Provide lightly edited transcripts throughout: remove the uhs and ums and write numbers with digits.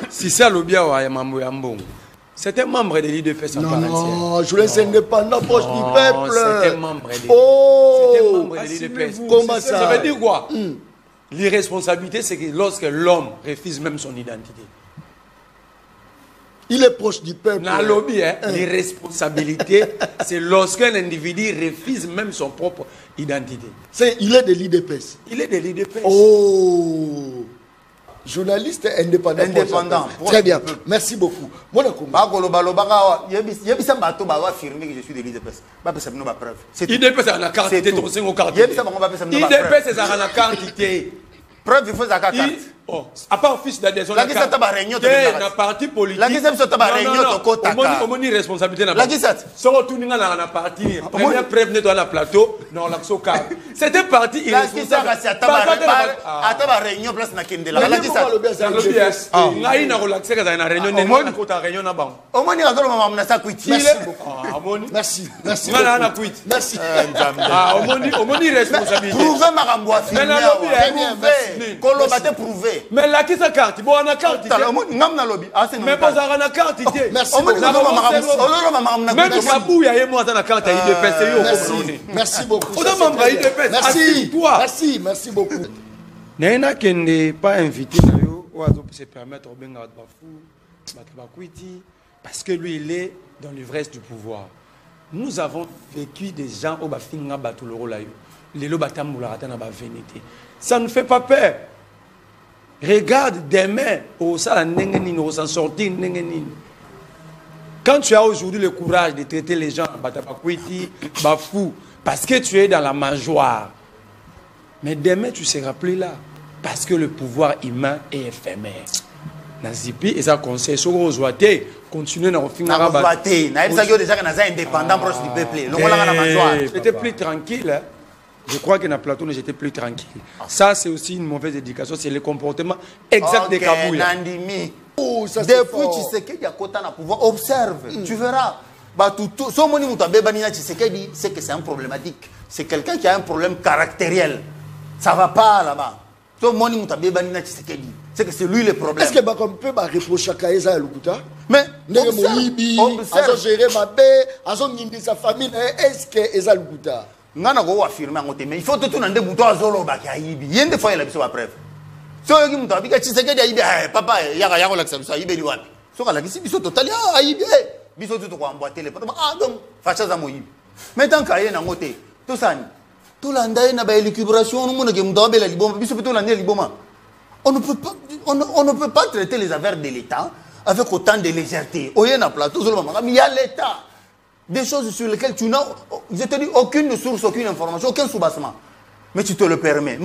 Si c'est à l'obia ou à Mambo Yambon, c'était membre de l'IDPS en part entière. Non, je laisse indépendant, proche du peuple. C'était membre de l'IDPS. Comment ça? Ça veut dire quoi? L'irresponsabilité, c'est que lorsque l'homme refuse même son identité. Il est proche du peuple. Dans le lobby, l'irresponsabilité, c'est lorsqu'un individu refuse même son propre identité. Il est de l'IDPS. Il est de l'IDPS. Oh! Journaliste indépendant. Indépendant. Très bien. Merci beaucoup. Mon je suis de l'IDPS. IDPS, c'est la carte d'identité. IDPS, c'est la carte d'identité. Preuve, il faut la carte. À part fils d'adhésion, la réunion de parti politique. La responsabilité. La parti. Première preuve dans la plateau. Non, la c'était parti irresponsable. Merci. Prouvé. Mais là, qui sa carte? Bon, on a carte. Mais pas on a carte. Merci beaucoup. Merci beaucoup. Merci beaucoup. Naina Kende pas invité se permettre parce que lui il est dans l'ivresse du pouvoir. Nous avons vécu des gens au Bafinga Batuloro Layo. Les Lobatamoularata na Bavenité. Ça ne fait pas peur. Regarde demain au salon Nengenine, au s'en sortir Nengenine. Quand tu as aujourd'hui le courage de traiter les gens Batabakwiti, Bafou, parce que tu es dans la mangeoire. Mais demain tu seras plus là. Parce que le pouvoir humain est éphémère. Nazipi et ça conseille sur aux ouatés continuer dans le film arabe. J'étais plus tranquille. Hein. Je crois que dans le plateau, j'étais plus tranquille. Ça, c'est aussi une mauvaise éducation. C'est le comportement exact des Kabouya. Depuis tu sais qu'il y a quota à pouvoir, observe, tu verras. C'est que c'est un problématique. C'est quelqu'un qui a un problème caractériel. Ça ne va pas là-bas. C'est que c'est lui le problème. Est-ce que on peut reprocher à Kaïsa et Lukuta? Mais observe. Gérer ma paix, sa famille. Est-ce que Eza Lukuta? Ngana go affirmer ngote mais il faut tout nande muto azolo ba ka yibi yende fois la biso ba preuve so yogi muto abika Tshisekedi ayibi papa yaka yako la biso ayibi li wapi so kala kisi biso total ayibi biso tout ko emboîter les donc facha za moyibi mais tant ka yena ngote to sani to landa na ba équilibration no mona ke muto abela liboma biso to landa liboma on ne peut pas traiter les affaires de l'État avec autant de légèreté oyena plateau solo mama mais il y a l'État. Des choses sur lesquelles tu n'as, je te dis, aucune source, aucune information, aucun soubassement. Mais tu te le permets.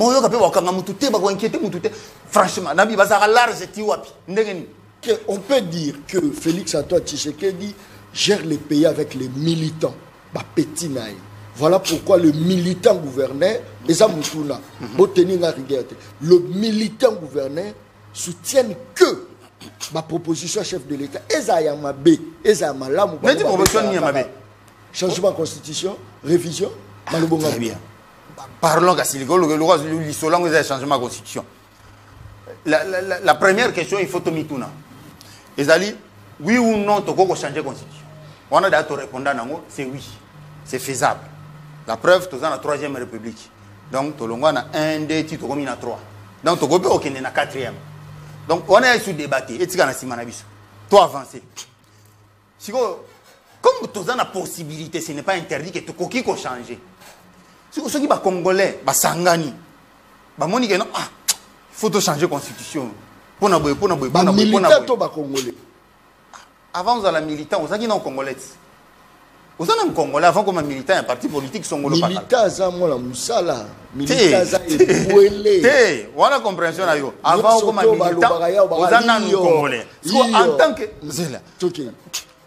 Franchement, on peut dire que Félix Antoine Tshisekedi gère les pays avec les militants. Voilà pourquoi le militant gouverneur, le militant gouverneur soutient que ma proposition chef de l'État, changement de constitution, révision, très bien. Parlons de changement de constitution. La première question, il faut te mituna. Ezali, oui ou non, tu peux changer la constitution. On a d'abord répondre c'est oui, c'est faisable. La preuve, tu es dans la 3e République. Donc, tu as 1, 2, tu as 3. Donc, tu as la 4e. Donc, on est sur débat. Et tu as toi avancer. Comme tu as la possibilité, ce n'est pas interdit que tu puisses changer. Si ceux qui sont congolais, sangani, il faut changer la constitution. Avant, on a la militant, on a qui non congolais. On a un Congolais avant comme un militant, un parti politique sont congolais. Militant, on a compréhension. Avant comme un militant, on a un Congolais. En tant que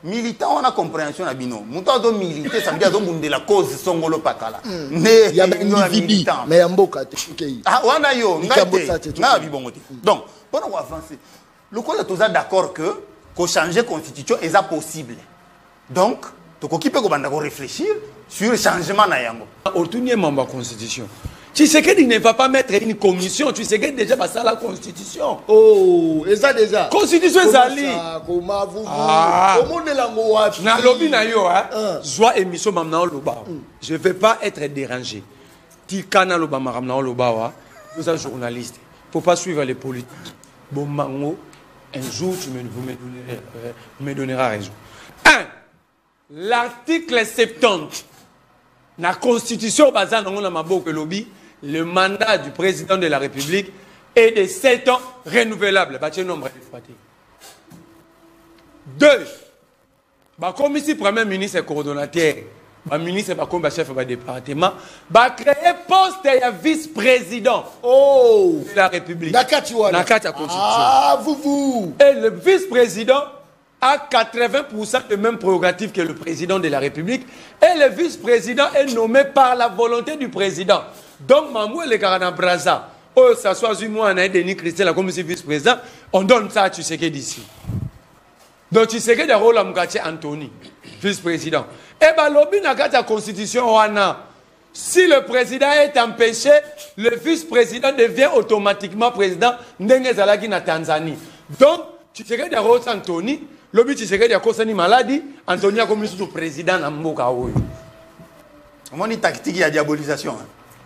militant, on a compréhension. Mouton militer, ça veut dire que la cause songolo pakala. Il y a un individu, mais il y a un beau cas. Ah, on a yo, donc, pour avancer, le coup est d'accord que changer la constitution est possible. Donc, tu peux réfléchir sur le changement. Au tout niveau de la constitution, Tshisekedi ne va pas mettre une commission. Tshisekedi déjà passe à la constitution. Oh, et ça déjà. Constitution ezali. Comment vous comment de la moapi? Na lobby na yo joie émission mamna loba. Je vais pas être dérangé. Tikana loba maramna loba wa. Vous êtes journaliste. Faut pas suivre les politiques. Bon mango, un jour vous me donneras raison. 1. L'article 70. La constitution basée dans la Maboko lobby. Le mandat du président de la République est de 7 ans renouvelable. 2. Comme ici, Premier ministre et coordonnateur, le ministre et chef de département, va créer poste de vice-président de la République. Ah, vous. Et le vice-président a 80% de mêmes prérogatives que le président de la République. Et le vice-président est nommé par la volonté du président. Donc, Mamou et les Karana Braza, ça soit moi, on a Denis Christel comme vice-président, on donne ça à Tshisekedi d'ici. Donc, Tshisekedi a rôle à Mgati Anthony, vice-président. Et bien, l'objet de la constitution, si le président est empêché, le vice-président devient automatiquement président Ndenge Zalagi na Tanzanie. Donc, Tshisekedi a rôle Anthony, l'objet de Tshisekedi a causé une maladie, Anthony a commis le président à Mboka. On une tactique de diabolisation.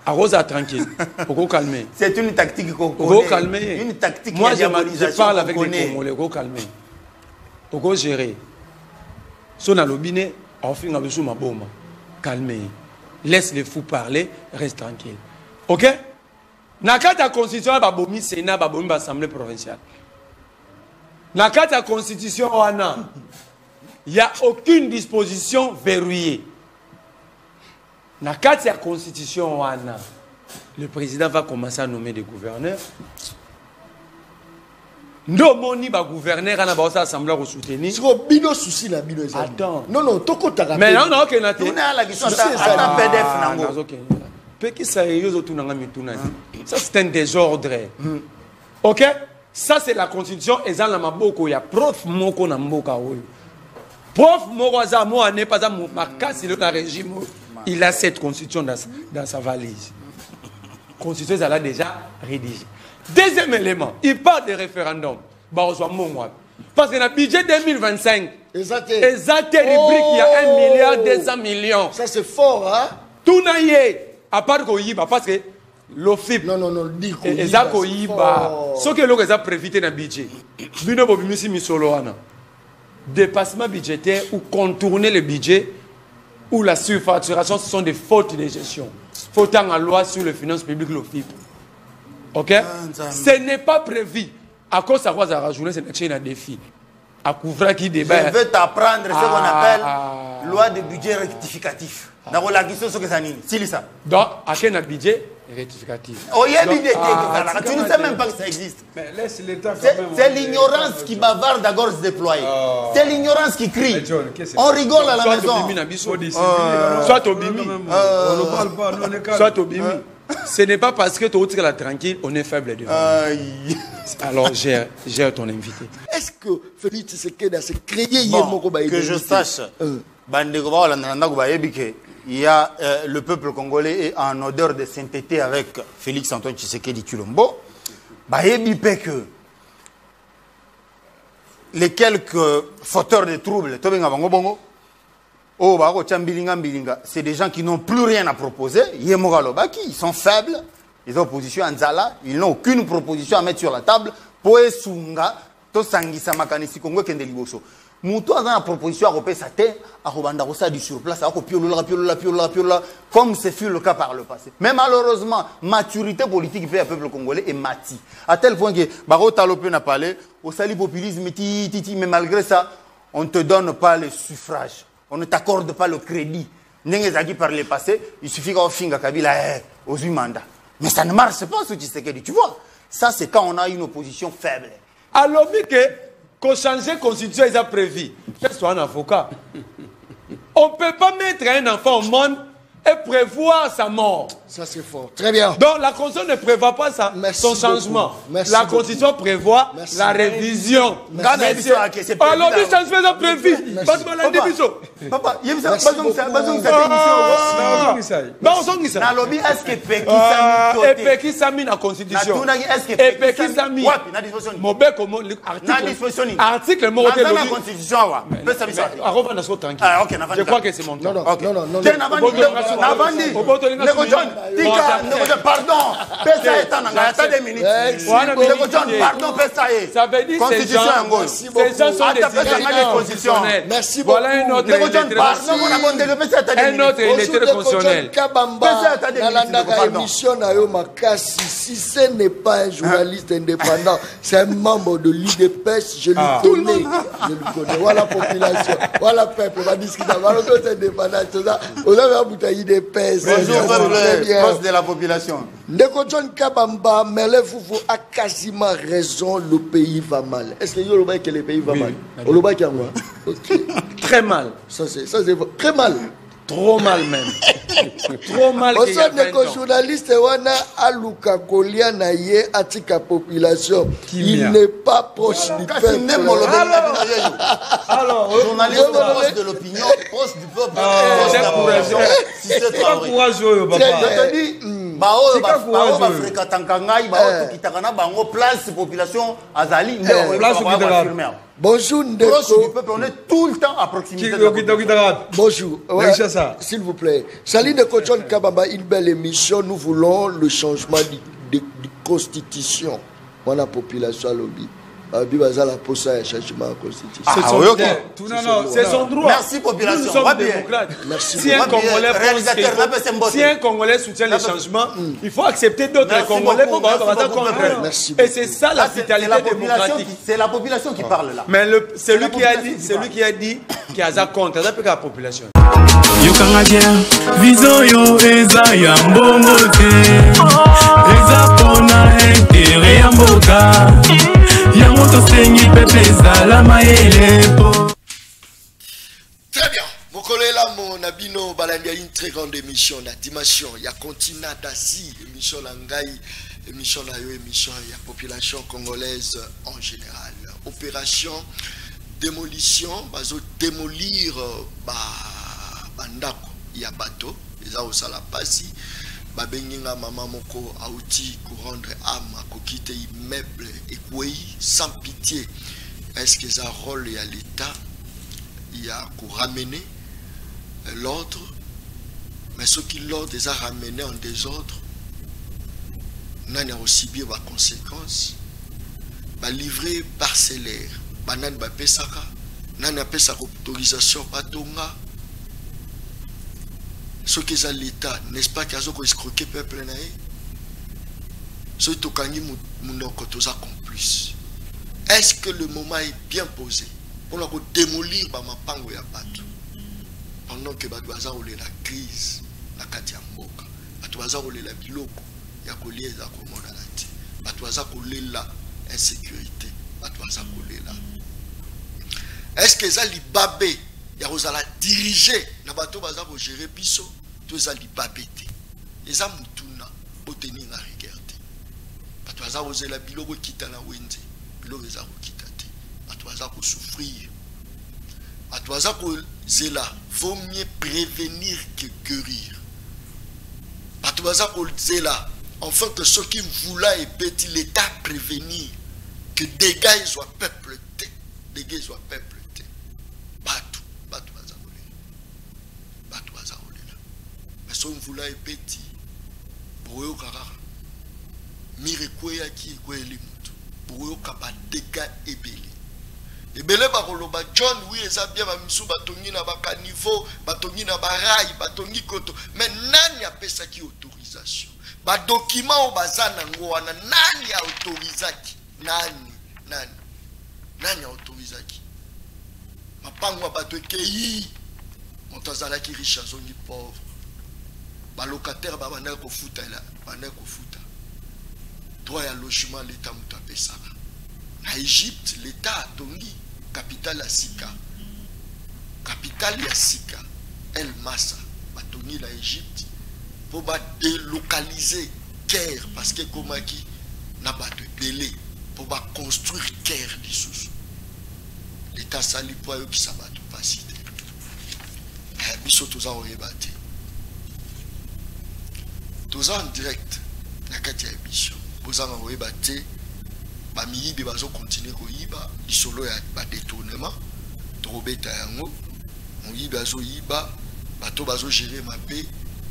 Rosa tranquille, faut qu'on calme. C'est une tactique qu'on connaît. Calmer. Une tactique moi, de diabolisation. Je parle avec les Congolais, faut calmer. Faut gérer. Si on a l'obiné, on fait un peu ma bombe. Calmer. Laisse les fous parler, reste tranquille. Ok? Nakata constitution, babomi Sénat, babomi assemblée provinciale. Nakata constitution, il n'y a aucune disposition verrouillée. Dans la constitution, le président va commencer à nommer des gouverneurs. Nous moni ba gouverneur à la assemblée pour soutenir. Attends. Non, toko taka. Mais non, ok, na te. Ça c'est un désordre. Ok? Ça c'est la constitution et ça la maboko ya prof moko na mboka oyo. Prof moko za mo ane pas za makasi le régime. Il a cette constitution dans sa valise. La constitution, elle a déjà rédigé. Deuxième élément, il parle de référendum. Parce que dans le budget 2025, exact rubrique, il y a 1 milliard 200 millions. Ça, c'est fort, hein? Tout n'a yé. À part que parce que l'OFIP. Non, dis qu'on y va. Ce que l'on a prévu dans le budget. Dépassement budgétaire ou contourner le budget. Ou la surfacturation, ce sont des fautes de gestion. Faute en loi sur les finances publiques, l'OFIP. Ok? Ce n'est pas prévu. À cause de quoi ça va jouer, c'est un défi. À couvrir qui débat. Je vais t'apprendre ce qu'on appelle loi de budget rectificatif. Donc, la question, c'est que ça n'est pas. Donc, à quel budget rectificatif? Oh, il y a tu ne sais même pas que ça existe. C'est l'ignorance qui bavarde à gorge déployée. C'est l'ignorance qui crie. On rigole à la maison. Soit au bimi. Soit au bimi. Ce n'est pas parce que tu es là tranquille, on est faible devant. Alors, gère ton invité. Est-ce que Félix Tshisekedi a créé que je sache, il y a le peuple congolais est en odeur de sainteté avec Félix Antoine Tshisekedi Tshilombo. Que les quelques fauteurs de troubles, c'est des gens qui n'ont plus rien à proposer. Ils sont faibles, ils ont opposition à Nzala, ils n'ont aucune proposition à mettre sur la table. Moutou a une proposition à repérer sa terre, à rebandar ça du surplace, à piola, comme ce fut le cas par le passé. Mais malheureusement, maturité politique du peuple congolais est mati. À tel point que Baro Talopé n'a parlé, au sali populisme, mais malgré ça, on ne te donne pas le suffrage. On ne t'accorde pas le crédit. N'engezaki par le passé, il suffit qu'on finga Kabila aux 8 mandats. Mais ça ne marche pas, ce Tshisekedi, tu vois. Ça, c'est quand on a une opposition faible. Alors, qu'on change la constitution, ils ont prévu. Qu'est-ce que soit un avocat? On ne peut pas mettre un enfant au monde et prévoir sa mort. Ça, c'est fort. Très bien. Donc, la constitution ne prévoit pas ça, son changement. La constitution prévoit la révision. Merci. Alors, les changements sont prévus. Parce que Papa, il y a une Merci beaucoup. Na lobby est-ce que Peki Sami na constitution. Est-ce que Peki Sami na disposition Mobeko article mo na constitution wa. Tranquille. Ah OK, je crois que c'est mon temps. Non. Pardon. Pesa eta na ngata 2 minutes. Pardon, pesa. Ça veut dire ces gens sont des constitutionnels. Merci beaucoup. Voilà un autre électeur constitutionnel. Si ce n'est pas un journaliste indépendant, c'est un membre de l'UDPS, je le connais. Voilà la population, voilà le peuple, on va discuter. Voilà que c'est indépendant. On a une bouteille d'UDPS. Bonjour, peuple, de la population. Ndeko John Kabamba, Melefoufou a quasiment raison, le pays va mal. Est-ce que vous que le pays va mal? Très mal. Ça c'est très mal. Trop mal même. Trop mal. Au sein de journaliste, Wana Aluka Kolia Naye Atika population. Il n'est pas proche du peuple. Alors, journaliste proche de l'opinion, proche du peuple, proche de la population. C'est pas courageux, papa. Je te dis, place population Azali. Bonjour Ndeko. Proche du peuple, on est tout le temps à proximité de la population. Bonjour. S'il vous plaît. Salut Ndeko John Kabamba, une belle émission. Nous voulons le changement de constitution. On a population à lobby. La changement de constitution. C'est son droit. Merci population. Nous sommes démocrates. Si un Congolais soutient le changement, il faut accepter d'autres Congolais pour contre. Et c'est ça la vitalité démocratique. C'est la population qui parle là. Mais celui qui a dit qu'il y a contre, c'est la population. Yokanga bien, vision yo eza ya mbongo te, eza pona intérêt ya mboka, yango tosengi pepe ezala mayele po. Très bien. Mokolela mon abino balandia une très grande émission la dimension ya continent d'Asie, émission langai, émission la yo, émission ya population congolaise en général. Opération démolition, bazo démolir bandako ya bateau, les a osala pasi, babenginga mama moko auti pour rendre âme à quitter immeuble et quoi sans pitié. Est-ce que ça rôle à l'État? Il y a pour ramener l'ordre, mais ce qui l'ordre les a ramenés en désordre, n'a aussi bien les conséquences. Livré parcellaire, banan ba pesaka, n'a pas sa autorisation patonga. Ce qui est à l'État, n'est-ce pas qu'il y a escroqué le peuple? Ce qui est complice. Est-ce que le moment est bien posé pour démolir ma pango ya bateau? Pendant que Badouaza roule la crise, la Katia Mboka, Badouaza roule la biloko, ya kolie za komona la ti, Badouaza roule la insécurité, Badouaza roule la. Est-ce que ça li babé? Il y a la diriger na bateau baza ko gérer biso to za li babete eza mutuna boteni na regarder bato baza ko zela biloko kita na wenze biloko za ko kita te bato baza ko souffrir bato baza ko zela vaut mieux prévenir que guérir bato baza ko zela enfin que ceux qui voulaient et petit l'état prévenir que dégâts soient peuple te dégâts soient peuple te bato son voula et petit boyo kara mire kweya ki kweli mutu boyo kaba dégâts ebele ba koloba John oui eza bien ba misu batongi na ba niveau batongi na ba rail batongi koto mais nani apesa ki autorisation ba document o bazana ngo wana nani autorisaki nani autorisaki mapango bato ekei montazala ki riche zongi pauvre ba locataire ba bana ko futa la bana ko futa droit ya logement l'état muta pesa na Égypte l'état tongi capitale ya sika El Massa batongi la Égypte pour ba délocaliser Caire parce que komaki na ba de belé pour ba construire Caire lisusu l'état sali pour yo ki sa ba to pasite biso toza oyeba te toza en direct na kati ya émission bozanga oyeba te bamiyibi bazo continuer koyiba lisolo ya badétournement tokobeta yango moyibi azoyiba bato bazo gérer mabe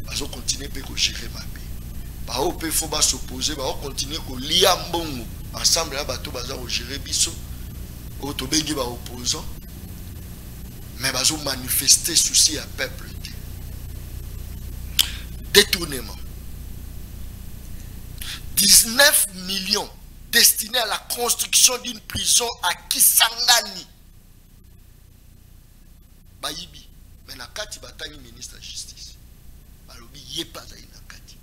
bazo continuer pe ko gérer mabe bao pe fo ba s'opposer bao continuer ko lia mbongo ensemble ya bato baza ko gérer biso o to bengi ba opposant mais bazo manifester souci à peuple. Détournement. 19 millions destinés à la construction d'une prison à Kisangani. Bayibi. Mais Nakati Batani, ministre de la Justice. Balobi yé pas à Nakati.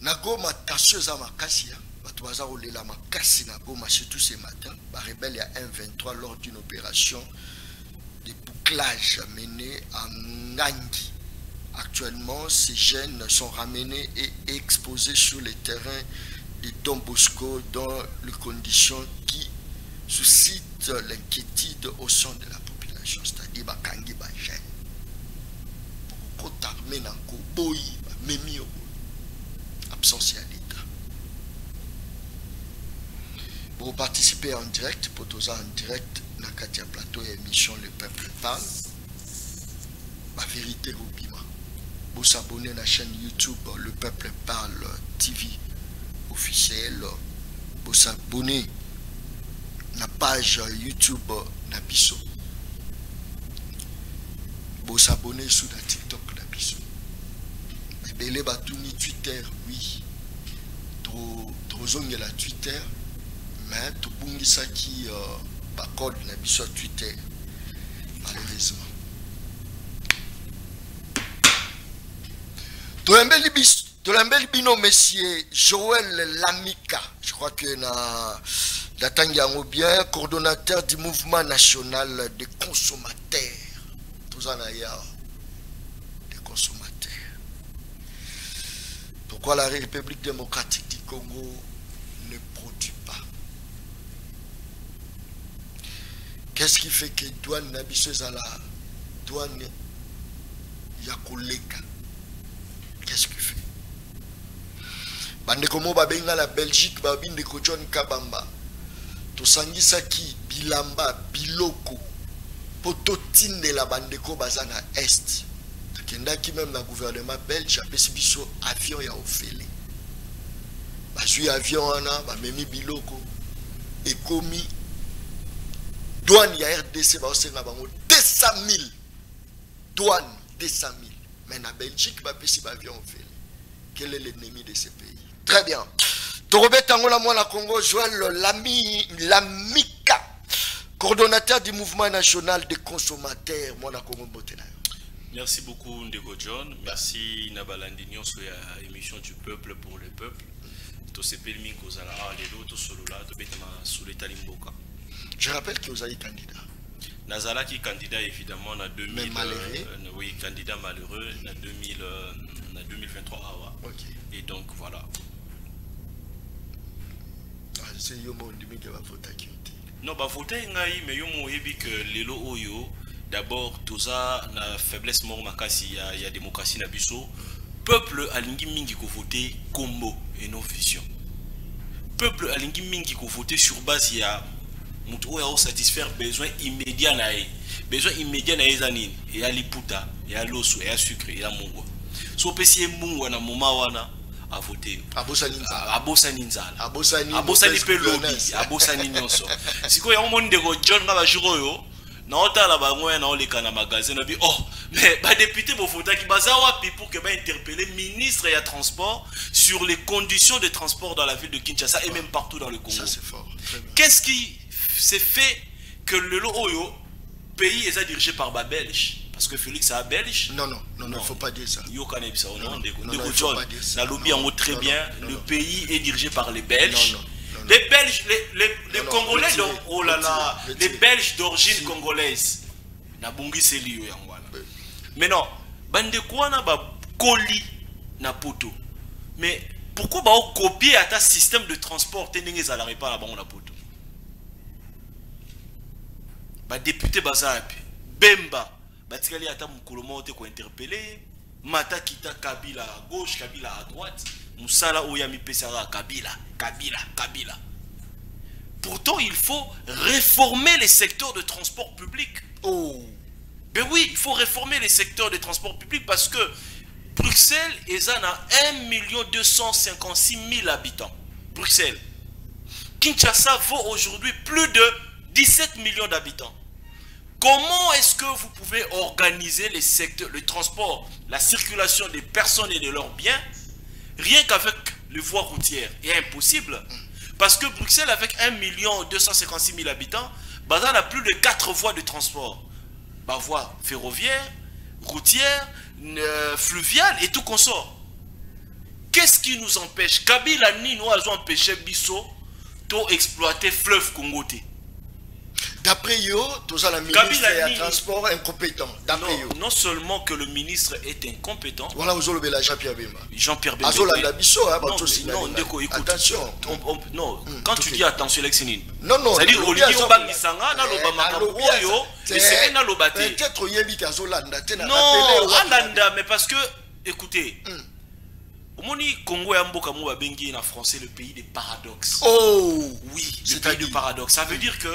Nagoma tasseuse à Makasia. Batuaza Olela Makasi Nagoma, surtout ce matin. Ba rebelle à 1-23 lors d'une opération de bouclage mené à Ngangi. Actuellement, ces jeunes sont ramenés et exposés sur les terrains de Don Bosco dans les conditions qui suscitent l'inquiétude au sein de la population, c'est-à-dire Bakangi Bajen. Pour t'armer dans Koboyi, Memi absence à l'État. Pour participer en direct, pour tous en direct, dans Katia Plateau et émission Le Peuple Parle, la vérité au Bima. Vous s'abonner à la chaîne YouTube Le Peuple Parle TV officielle. Vous s'abonner à la page YouTube Nabiso. Vous s'abonner sur la TikTok Nabiso. Belé Batouni Twitter, oui. Trop zongue la Twitter. Mais tout le monde ça qui par code Nabiso Twitter. Malheureusement. De l'embellibino, monsieur Joël Lamika, je crois que la Tangiango bien, coordonnateur du mouvement national des consommateurs. Tous en ailleurs, des consommateurs. Pourquoi la République démocratique du Congo ne produit pas? Qu'est-ce qui fait que douane n'abisseuse à la douane Yakoleka? Qu'est-ce qu'il fait? Bande komo babenga la Belgique babinde ko John Kabamba. To sangisa ki bilamba biloko pototine la bande ko bazana est. Kenda ki même na gouvernement belge apesi biso avion ya ofele. Bazui avion ana ba memi biloko ekomi douane ya RDC ba osenga bango 200 000 douane 200 000. Mais en Belgique, avion fait. Quel est l'ennemi de ce pays? Très bien. Torobet Tangola Mwana Congo, Joël Lamika, coordonnateur du mouvement national des consommateurs. Mwana Congo Mbotena. Merci beaucoup Ndeko John. Merci Nabalandinyo sur l'émission du peuple pour le peuple. Tout ce pelmi kozala lelo to solo là to betama sur l'état limboka. Je rappelle que vous avez candidat. Nazala qui candidat évidemment en 2000, oui, candidat malheureux en 2023. Okay. Et donc voilà. C'est Yomo qui va voter. Non, bah voter ngai mais Yomo ebi que lelo oyo d'abord toza na faiblesse mort makasi il y a démocratie na biso. Peuple alingi mingi ko voter combo et non vision. Peuple alingi mingi ko voter sur base ya pour satisfaire besoin immédiat nae besoin immédiat nae zanini et à liputa et à l'osso et à sucre et à mungo so pesi mungo na moma wana a voter abosani nzala abosani pe lobby abosani nyonso siko ya monde ko John nga ba juro yo na otala bango na oleka na magasin na bi oh mais ba député bo vota ki bazawa pi pour que ba interpeller ministre et transport sur les conditions de transport dans la ville de Kinshasa et même partout dans le Congo. Ça c'est fort. Qu'est-ce qui c'est fait que le pays est dirigé par les Belges? Parce que Félix est belge. Non, il ne faut pas dire ça. Le pays est dirigé par les Belges. Les Belges, les Congolais, oh là là, les Belges d'origine congolaise. Mais non, bande quoi na ba colis na poto. Mais pourquoi ba copier à ta système de transport tenez à la répa là-bas on a poto? Ba député bazapi. Bemba. Batikali ata mukolomo te ko interpeller. Mata kita Kabila à gauche, Kabila à droite. Moussala Oyami Pesara Kabila. Pourtant, il faut réformer les secteurs de transport public. Oh. Ben oui, il faut réformer les secteurs de transport public parce que Bruxelles est à 1 256 000 habitants. Bruxelles. Kinshasa vaut aujourd'hui plus de 17 millions d'habitants. Comment est-ce que vous pouvez organiser les secteurs, le transport, la circulation des personnes et de leurs biens, rien qu'avec les voies routières? C'est impossible. Parce que Bruxelles, avec 1 256 000 habitants, Bazar a plus de 4 voies de transport. Voies ferroviaires, routières, fluviales et tout consort. Qu'est-ce qui nous empêche? Kabila ni nous avons empêché Bisso d'exploiter fleuve Congoté. D'après yo, tous à la ministre et transport incompétent. D'après yo. Non seulement que le ministre est incompétent. Voilà, vous avez la Jean-Pierre Bemba. Jean-Pierre Bemba. Non, écoute. Attention. Non, quand tu dis attention, Lexinine. Non. C'est-à-dire, Olivier Obangisanga, na l'Obama Kabuyo, c'est na l'Obate. Peut-être Yebi Kazolanda. Non, Alanda, mais parce que, écoutez, au Moni Congo et Mboka Mouba Bengi en français, le pays des paradoxes. Oh, oui, le pays des paradoxes. Ça veut dire que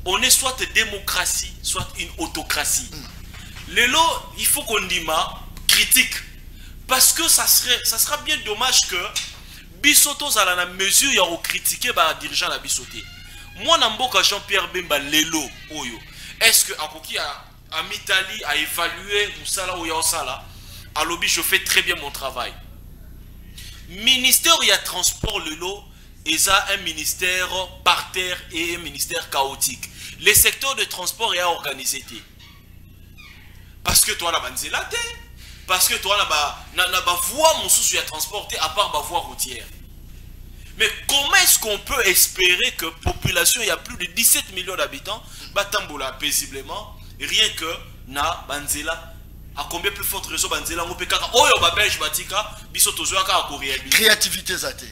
on est soit démocratie, soit une autocratie. Lélo, il faut qu'on dise critique. Parce que ça sera bien dommage que Bissoto à la mesure où critiquer les dirigeants de Bissoté. Moi, Namboka Jean-Pierre Bemba Lélo, est-ce que Akoki en Italie a évalué Moussala ou Yaosala? À l'objet, je fais très bien mon travail. Ministère il y a transport Lélo, et ça un ministère par terre et un ministère chaotique. Les secteurs de transport est organisé. Parce que toi la banzela parce que toi la voie mon sous à transporter à part ma voie routière. Mais comment est-ce qu'on peut espérer que population il y a plus de 17 millions d'habitants batambola paisiblement rien que na banzela à combien plus forte raison banzela on peut kaka oyo ba belge batika biso tozwa ka courir créativité zate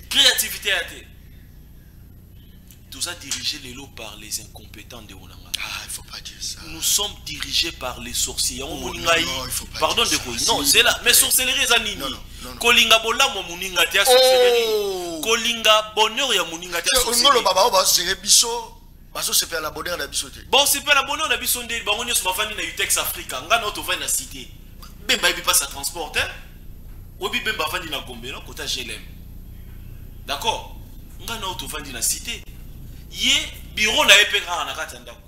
tout ça dirigé les lots par les incompétents de Onanga. Ah, il faut pas dire ça. Nous sommes dirigés par les sorciers. Oh, non, il faut pas pardon dire de ça. quoi? Non, c'est là. Mais sorcellerie zanini. Non. Kolinga bola mo muninga tia sorcellerie. Kolinga bonheur ya muninga tia sorcellerie. Ngolo baba ba c'est biso. Baso c'est pas la bonheur na biso te. Bon, c'est pas la bonheur na biso ndé ba onyo so bafani na Utex Africa. Nga na to va na cité. Bemba ibi pas ça transporter. Obi bemba fandi na Gombe non kota GLM. D'accord? Nga na to vandi na cité. Yé bureau na epeka na kati ndako.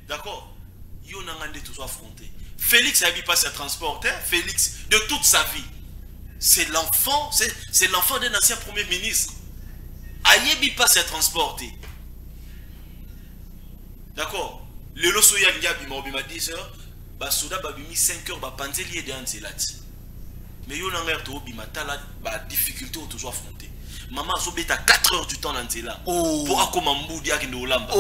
D'accord? Yo nangande tout affronté. Félix a pas se transporter, Félix de toute sa vie. C'est l'enfant d'un ancien premier ministre. Ayebi pas se transporter. D'accord? Le loso ya nyabi mobima 10 heures, ba souda ba bimi 5 heures ba panzeli et dans zelati. Mais yo nangere to bima tala ba difficulté au toujours affronter. Maman a à 4 heures du temps dans Zéla. Pour accompagner Mboudia qui nous lamba.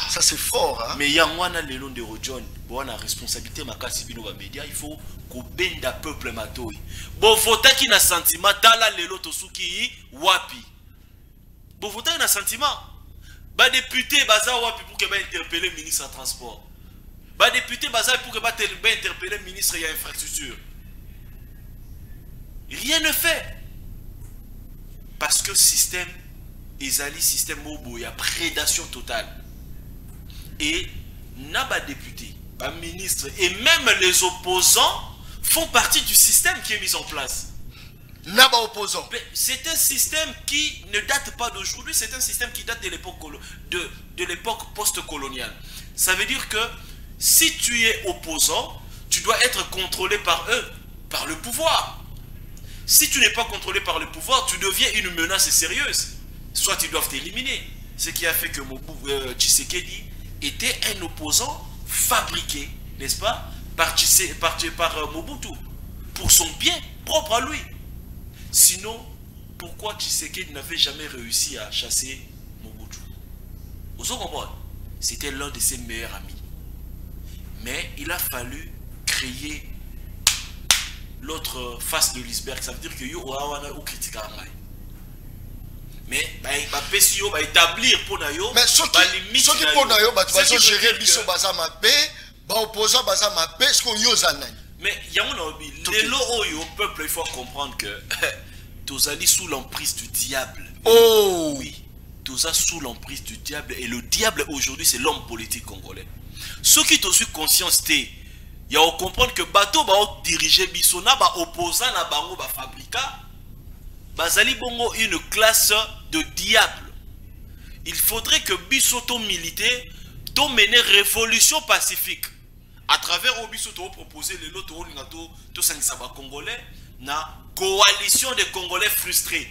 Ça c'est fort. Hein? Mais il y a un léon de Rojon. Bon, la responsabilité ma casse bino ba média. Il faut qu'on benda peuple matoi. Bon, vota qui n'a sentiment. Tala lélo tosuki wapi. Bon, vota qui n'a sentiment. Ba député baza wapi pour que ba interpeller le ministre en transport. Ba député baza pour que ba interpeller le ministre de l'infrastructure. Rien ne fait. Parce que le système, Ezali, système Mobo, il y a prédation totale. Et n'a pas député, pas ministre, et même les opposants font partie du système qui est mis en place. N'a pas opposant. C'est un système qui ne date pas d'aujourd'hui, c'est un système qui date de l'époque post-coloniale. Ça veut dire que si tu es opposant, tu dois être contrôlé par eux, par le pouvoir. Si tu n'es pas contrôlé par le pouvoir, tu deviens une menace sérieuse. Soit ils doivent t'éliminer. Ce qui a fait que Tshisekedi était un opposant fabriqué, n'est-ce pas, par Mobutu, pour son bien propre à lui. Sinon, pourquoi Tshisekedi n'avait jamais réussi à chasser Mobutu? Vous comprenez? C'était l'un de ses meilleurs amis. Mais il a fallu créer l'autre face de l'iceberg. Ça veut dire que yo critique. mais PCO va établir pour nayo mais ce qui pour nayo tu vas gérer biso baza mapé ba opposant baza mapé ce qu'on yozana mais yango les lots au peuple il faut comprendre que tous allés sous l'emprise du diable. Oh oui, tous allés sous l'emprise du diable et le diable aujourd'hui c'est l'homme politique congolais. Ceux qui ont su conscience il y a comprendre que bateau va diriger biso na ba opposant na bango ba fabrika bazali bongo une classe de diable. Il faudrait que bisoto militer to mener révolution pacifique à travers biso to proposer les lots to sangisa ba congolais na coalition des congolais frustrés.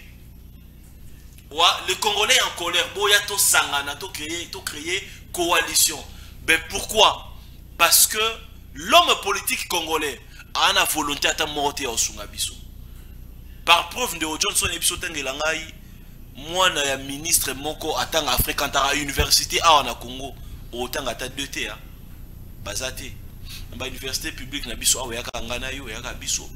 Le congolais en colère boya to sangana to créer coalition. Ben pourquoi? Parce que l'homme politique congolais a une volonté à monter au Sungabiso. Par preuve de Johnson ebiso tengelangai moi na ya ministre moko atanga fréquentera université à na Congo otanga ta 2T hein bazate ba université publique na biso awa yaka ngana yo yaka biso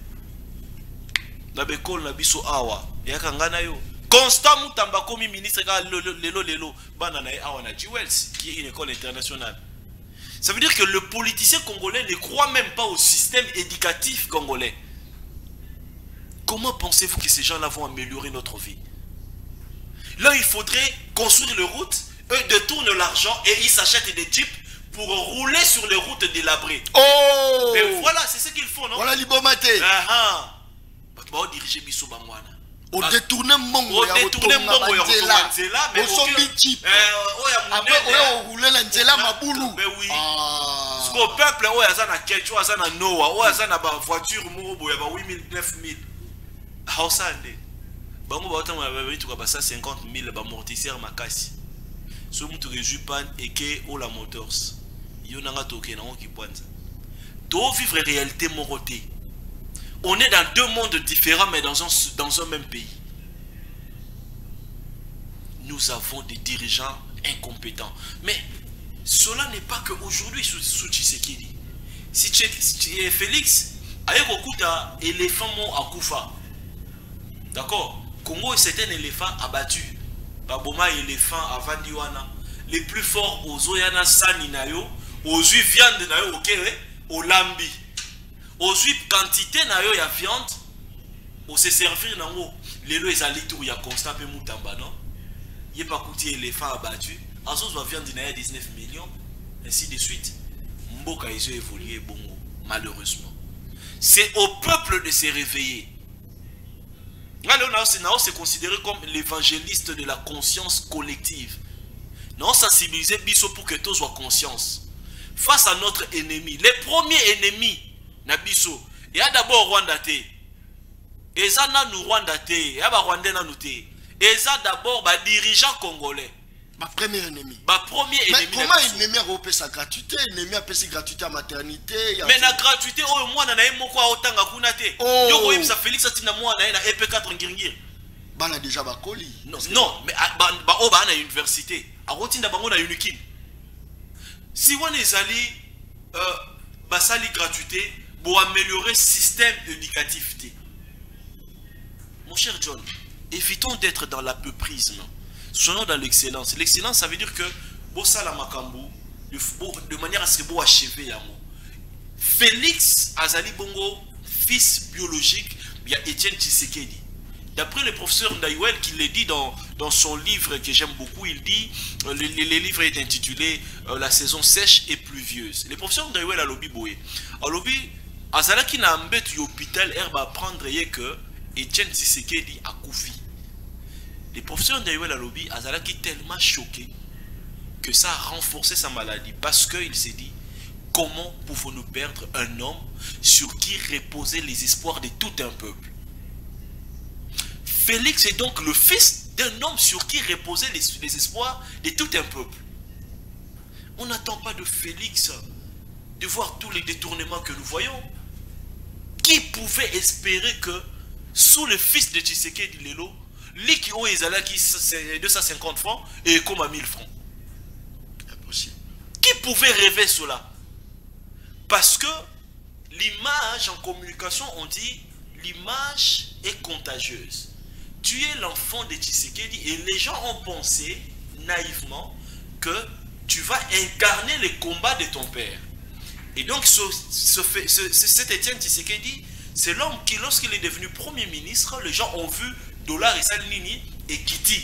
na bekol na biso awa yaka ngana yo Constant Mutamba komi ministre ka lelo bana na awa na Jewels qui est une école internationale. Ça veut dire que le politicien congolais ne croit même pas au système éducatif congolais. Comment pensez-vous que ces gens-là vont améliorer notre vie? Là, il faudrait construire les routes, eux détournent l'argent et ils s'achètent des jeeps pour rouler sur les routes délabrées. Oh! Mais voilà, c'est ce qu'ils font, non? Voilà l'ibomate. On diriger biso bangwana. On détourne mongo ya nzela, mais on sombi jeep. Après on roule la nzela mabulu. Mais oui. Parce qu'au peuple, on a na Ketcho, on a na Noah, on a na voiture morobo ya ba 8000 9000. Hausande bango ba otanga ba bitu ka basa 50 000 ba amortisseur makasi so mutu reju pan eke o la motors yo nanga toke na ki pwanza to vivre réalité moroté. On est dans deux mondes différents mais dans un même pays. Nous avons des dirigeants incompétents, mais cela n'est pas que aujourd'hui sous Tshisekedi. Si Félix ayeko kuta éléphant mo akufa. D'accord? Congo c'est un éléphant abattu. Baboma éléphant avant Diwana. Les plus forts aux Oyana Sani Nayo, aux huit viandes Nayo, ok, au lambi. Aux huit quantités Nayo ya viande, au se servir Nango. Les lois à l'itour ya constant pe moutamba, non? Y'a pas coûté éléphant abattu. En soi, la viande Nayo 19 millions, ainsi de suite. Mboka ils ont évolué bongo, malheureusement. C'est au peuple de se réveiller. Nao c'est considéré comme l'évangéliste de la conscience collective. Nous sensibiliser biso pour que tous soient conscience. Face à notre ennemi, les premiers ennemis na biso, il y a d'abord Rwanda te. Et ça na nous Rwanda te, il y a ba Rwandais na nous te. Et ça d'abord ba dirigeants congolais. Ma premier ennemi. Ma premier ennemi. Mais comment ennemi a repéré sa gratuité? Ennemi a payé sa gratuité à maternité. Mais la gratuité, oh moi na moko otanga kuna te. Yo ko yebisa Félix atina moi na EP4 ngingir. Bana déjà ba koli. Non, mais ba o ba na université. A rotinda bango na unikin. Si on est allé basali gratuité pour améliorer le système éducatif. Mon cher John, évitons d'être dans la peuprisme. Soyons dans l'excellence. L'excellence, ça veut dire que Bossala Makambu, de manière à ce que vous achevez l'amour. Félix Azali Bongo, fils biologique, il y a Étienne Tshisekedi. D'après le professeur Ndayouel qui le dit dans son livre que j'aime beaucoup, il dit, le livre est intitulé La saison sèche et pluvieuse. Le professeur Ndayouel a lobby boé. A lobby, Azala qui n'a pas eu l'hôpital, elle va apprendre que Étienne Tshisekedi a koufi. Le professeur Ndayouel a lobby, Azala qui est tellement choqué que ça a renforcé sa maladie parce qu'il s'est dit, comment pouvons-nous perdre un homme sur qui reposaient les espoirs de tout un peuple? Félix est donc le fils d'un homme sur qui reposaient les espoirs de tout un peuple. On n'attend pas de Félix de voir tous les détournements que nous voyons. Qui pouvait espérer que sous le fils de Tshisekedi Lelo, l'iki o ezala qui c'est 250 francs et comme à 1000 francs? Impossible. Qui pouvait rêver cela? Parce que l'image en communication, on dit l'image est contagieuse. Tu tu es l'enfant de Tshisekedi et les gens ont pensé naïvement que tu vas incarner les combats de ton père. Et donc cet Étienne Tshisekedi, c'est l'homme qui, lorsqu'il est devenu Premier ministre, les gens ont vu Dollar et Salini et Kitty.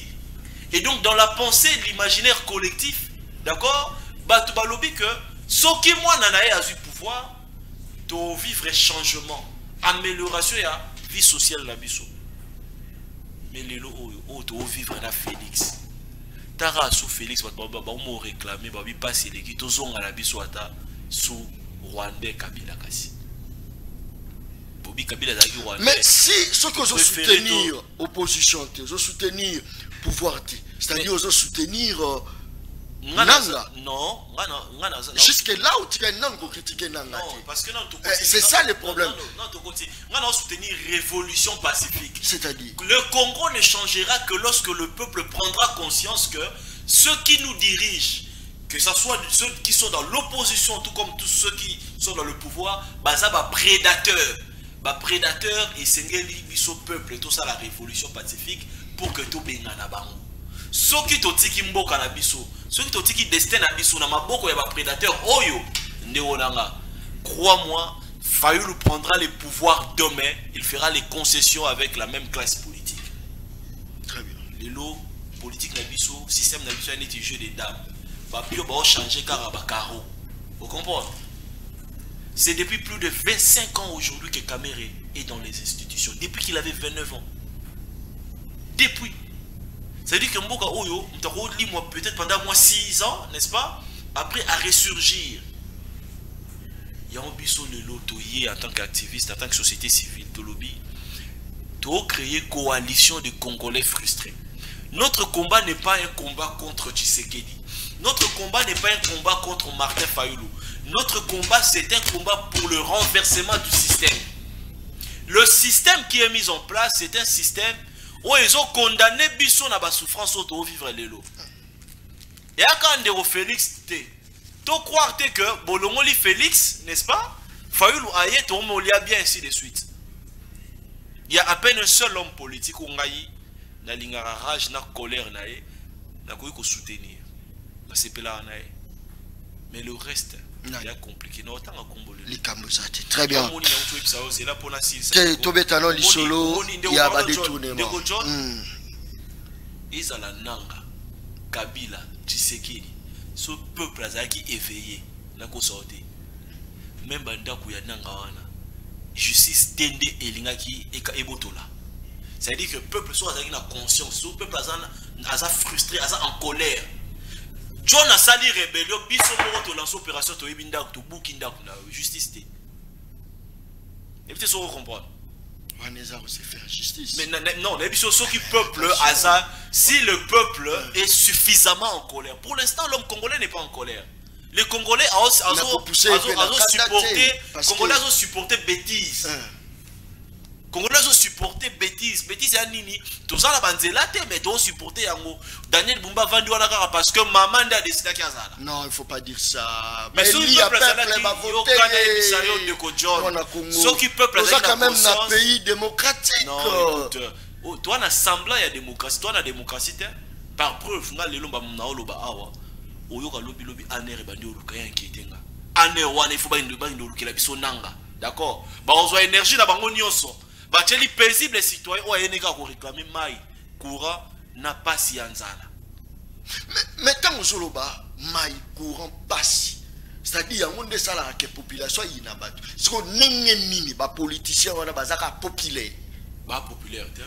Et donc dans la pensée, l'imaginaire collectif, d'accord, tu vas lobby que ce qui moi n'en a eu pouvoir, de vivre changement, amélioration et vie sociale la biso. Mais les lots tu vivre la Félix. Tara sous Félix, on réclamé, on passe les qui sont à la biso sous Rwandais Kabila Kasi. Mais si ce que je soutenir opposition, je soutenir pouvoir, c'est-à-dire je soutenir Nanga. Non, jusque là où tu es Nanga critiquer Nanga. Non, parce que c'est ça le problème. Non, on soutenir révolution pacifique. C'est-à-dire le Congo ne changera que lorsque le peuple prendra conscience que ceux qui nous dirigent, que ce soit ceux qui sont dans l'opposition, tout comme tous ceux qui sont dans le pouvoir, ça va prédateur. Prédateur et Sengeli biso peuple et tout ça la révolution pacifique pour que tout bien na bango. Ceux qui totiki mboka na biso, ceux qui totiki destin na biso na maboko ya ba prédateur oyo ndeonanga. Crois-moi, Fayulu prendra les pouvoirs demain, il fera les concessions avec la même classe politique. Très bien. Les lots politiques na biso, système na biso est un jeu des dames. Ba bio ba changer car ba carreau. Vous comprenez? C'est depuis plus de 25 ans aujourd'hui que Kamere est dans les institutions. Depuis qu'il avait 29 ans. Depuis. C'est-à-dire que Mboka Oyo, peut-être pendant moi 6 ans, n'est-ce pas? Après, à ressurgir. Il y a un biseau de l'autoyer en tant qu'activiste, en tant que société civile, de lobby. Tu as créé coalition de Congolais frustrés. Notre combat n'est pas un combat contre Tshisekedi. Notre combat n'est pas un combat contre Martin Fayulu. Notre combat, c'est un combat pour le renversement du système. Le système qui est mis en place, c'est un système où ils ont condamné Bisson à la souffrance au vivre les lots. Et quand on Félix, tu crois que Bolongoli Félix, n'est-ce pas? Fayulu Aye, tu as bien ainsi de suite. Il y a à peine un seul homme politique où on a na rage, na colère, na soutenir. Mais le reste, il y a compliqué. Très bien. Il y a pas de détournement. Ils ont la Nanga, Kabila, Tshisekedi. Ce peuple a qui éveillé. Même Bandakou ya Nanga wana. Justice Tende et Lingaki et Ebotola. C'est-à-dire que le peuple soit dans conscience. Le peuple est frustré, est en colère. John a sali rébellion, biso moko to lance opération to ebinda to bukinda na justice té. Et peut-être on comprend. On est à se faire justice. Mais non, les biso ceux qui peuple asa, si le peuple est suffisamment en colère. Pour l'instant, l'homme congolais n'est pas en colère. Les Congolais ont supporté bêtises. Congolais ont supporté bêtises. Bêtises à Nini. Tout ça, la banzela, mais tu as supporté Yango. Daniel Bumba vendu à la cara parce que maman a décidé qu'il y a ça. Non, il ne faut pas dire ça. Mais ceux qui peuvent ceux qui peuvent c'est quand même un pays démocratique. Non, écoute. Toi, on a semblant il y a démocratie. Toi, on a démocratie. Par preuve, on a les lomba mna oloba awa. Oyoka lobi lobi aner bandi oluka ya nkitenga. Aner wana il faut pas bandi olukela biso nanga. D'accord? Ba on a énergie na bango nyonso. Bacheli paisible les citoyens ou ayeneka ko réclamer mai courant n'a pas si anzala. Mais tant que zoloba mai courant passe. C'est-à-dire on de ça la population ina batu. Ce qu'on nenge nini ba politicien wana bazaka populaire. Ba popularité.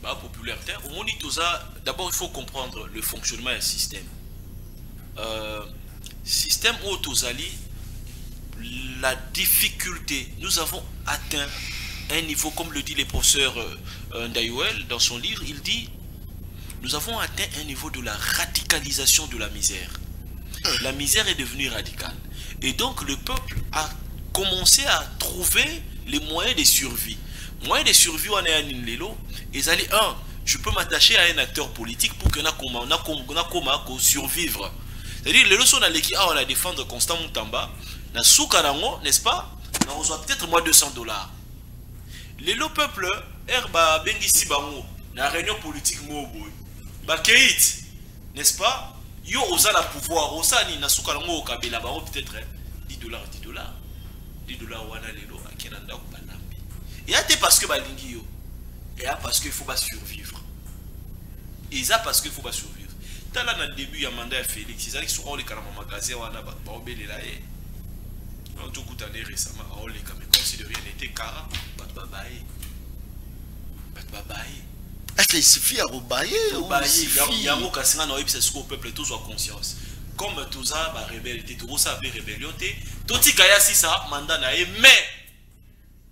Ba popularité. Au monde tout ça, d'abord il faut comprendre le fonctionnement d'un système. Système où tozali la difficulté, nous avons atteint un niveau, comme le dit le professeur Ndayouel dans son livre, il dit nous avons atteint un niveau de la radicalisation de la misère. La misère est devenue radicale. Et donc le peuple a commencé à trouver les moyens de survie. Moyens de survie, on est à Ninlelo. Et allez, je peux m'attacher à un acteur politique pour que nous survivre. C'est-à-dire, les leçons on a défendre Constant Moutamba, na Soukarango, n'est-ce pas? On reçoit peut-être moins $200. Les lots peuple, Herba Bengisi Bango, la réunion politique moboy bakeit n'est-ce pas yo osa la pouvoir osani na suka ngo kabela ba peut-être $10 $10 wana lelo akena ndako balambi et ate parce que balingi yo et parce qu'il faut pas survivre et ça parce qu'il faut pas survivre tala na début ya mandat ya Félix ils allaient sur les caramba magasin wana ba obelela e on tout coup allé récemment on les comme si de rien n'était car babaye est-ce qu'il suffit à rebailler ou il y a un casino dans le au peuple tous ont conscience comme tous ça ba rebelle tout ça avait rébellion tout ti kaya si ça mandat na mais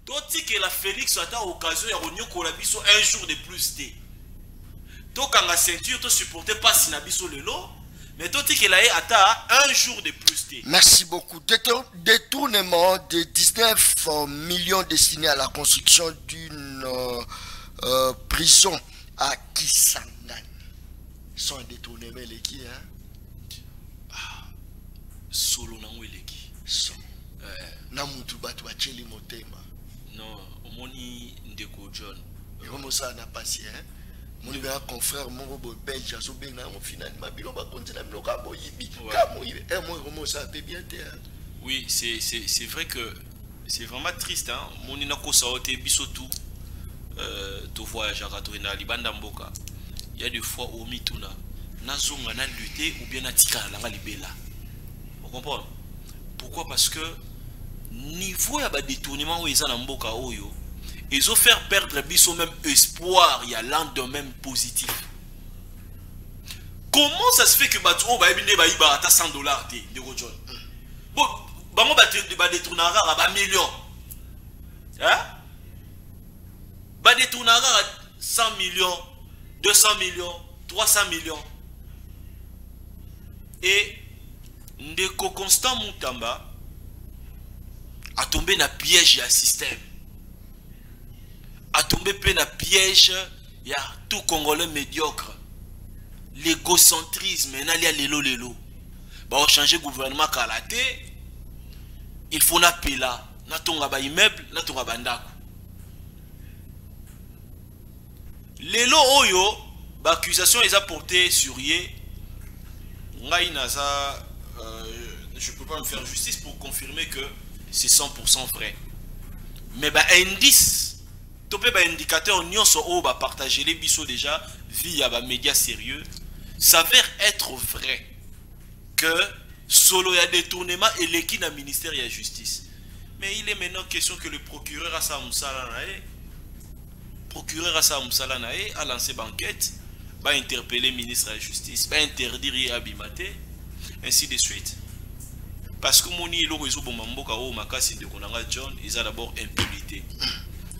tout que la Félix a occasion ya ronyo ko la biso un jour de plus té to kanga ceinture to supporter pas si na biso lelo mais tout que la ata un jour de plus té. Merci beaucoup. Détournement de 19 millions destinés à la construction d'une prison à Kisangani. Sont détournements les qui hein? Solo na weleki. Son. Na mutu batu acheli motema. Non, omoni ndeko John. Et comme ça n'a passé hein. Mon confrère mon belge so benga on finalement bilo ba continue bilo ka boyibi. Ka moyibi. Et moi comment ça peut bien te. Oui, c'est vrai que c'est vraiment triste hein. Mon inako saote biso tout. To voyage à Katorina Libanda Mboka. Il y a des fois au mituna nazonga na lutter ou bien natika la libela. Vous comprenez? Pourquoi? Parce que niveau ya ba détournement où ils en Mboka oyo, ils ont fait perdre biso même espoir, il y a lendemain positif. Comment ça se fait que batu on va ebine ba iba ata $100 de Rojon? Bon, bango ba détourner à ba millions. Hein? Ba détourner à 100 millions, 200 millions, 300 millions. Et Ndeko Constant Moutamba a tombé dans piège ya système. A tombé dans le piège ya tout Congolais médiocre. L'égocentrisme, il y a lelo. Bah on changer gouvernement kalaté. Il faut na pela, na tonga ba immeuble, na tonga ba ndako. Lelo oyo, ba accusation les a porté sur yé. Ngai naza je peux pas me faire justice pour confirmer que c'est 100% vrai. Mais bah indice, topé bah indicateur nyonso o bah partager les biso déjà via bah médias sérieux, s'avère être vrai que solo ya détournement et l'équipe d'un ministère de la justice. Mais il est maintenant question que le procureur Assa Moussala Nae a lancé banquette, va interpeller le ministre de la justice, va interdire Abimate, ainsi de suite. Parce que mon île réseau Bomamboka ou Makasi de Konanga John, ils ont d'abord impunité.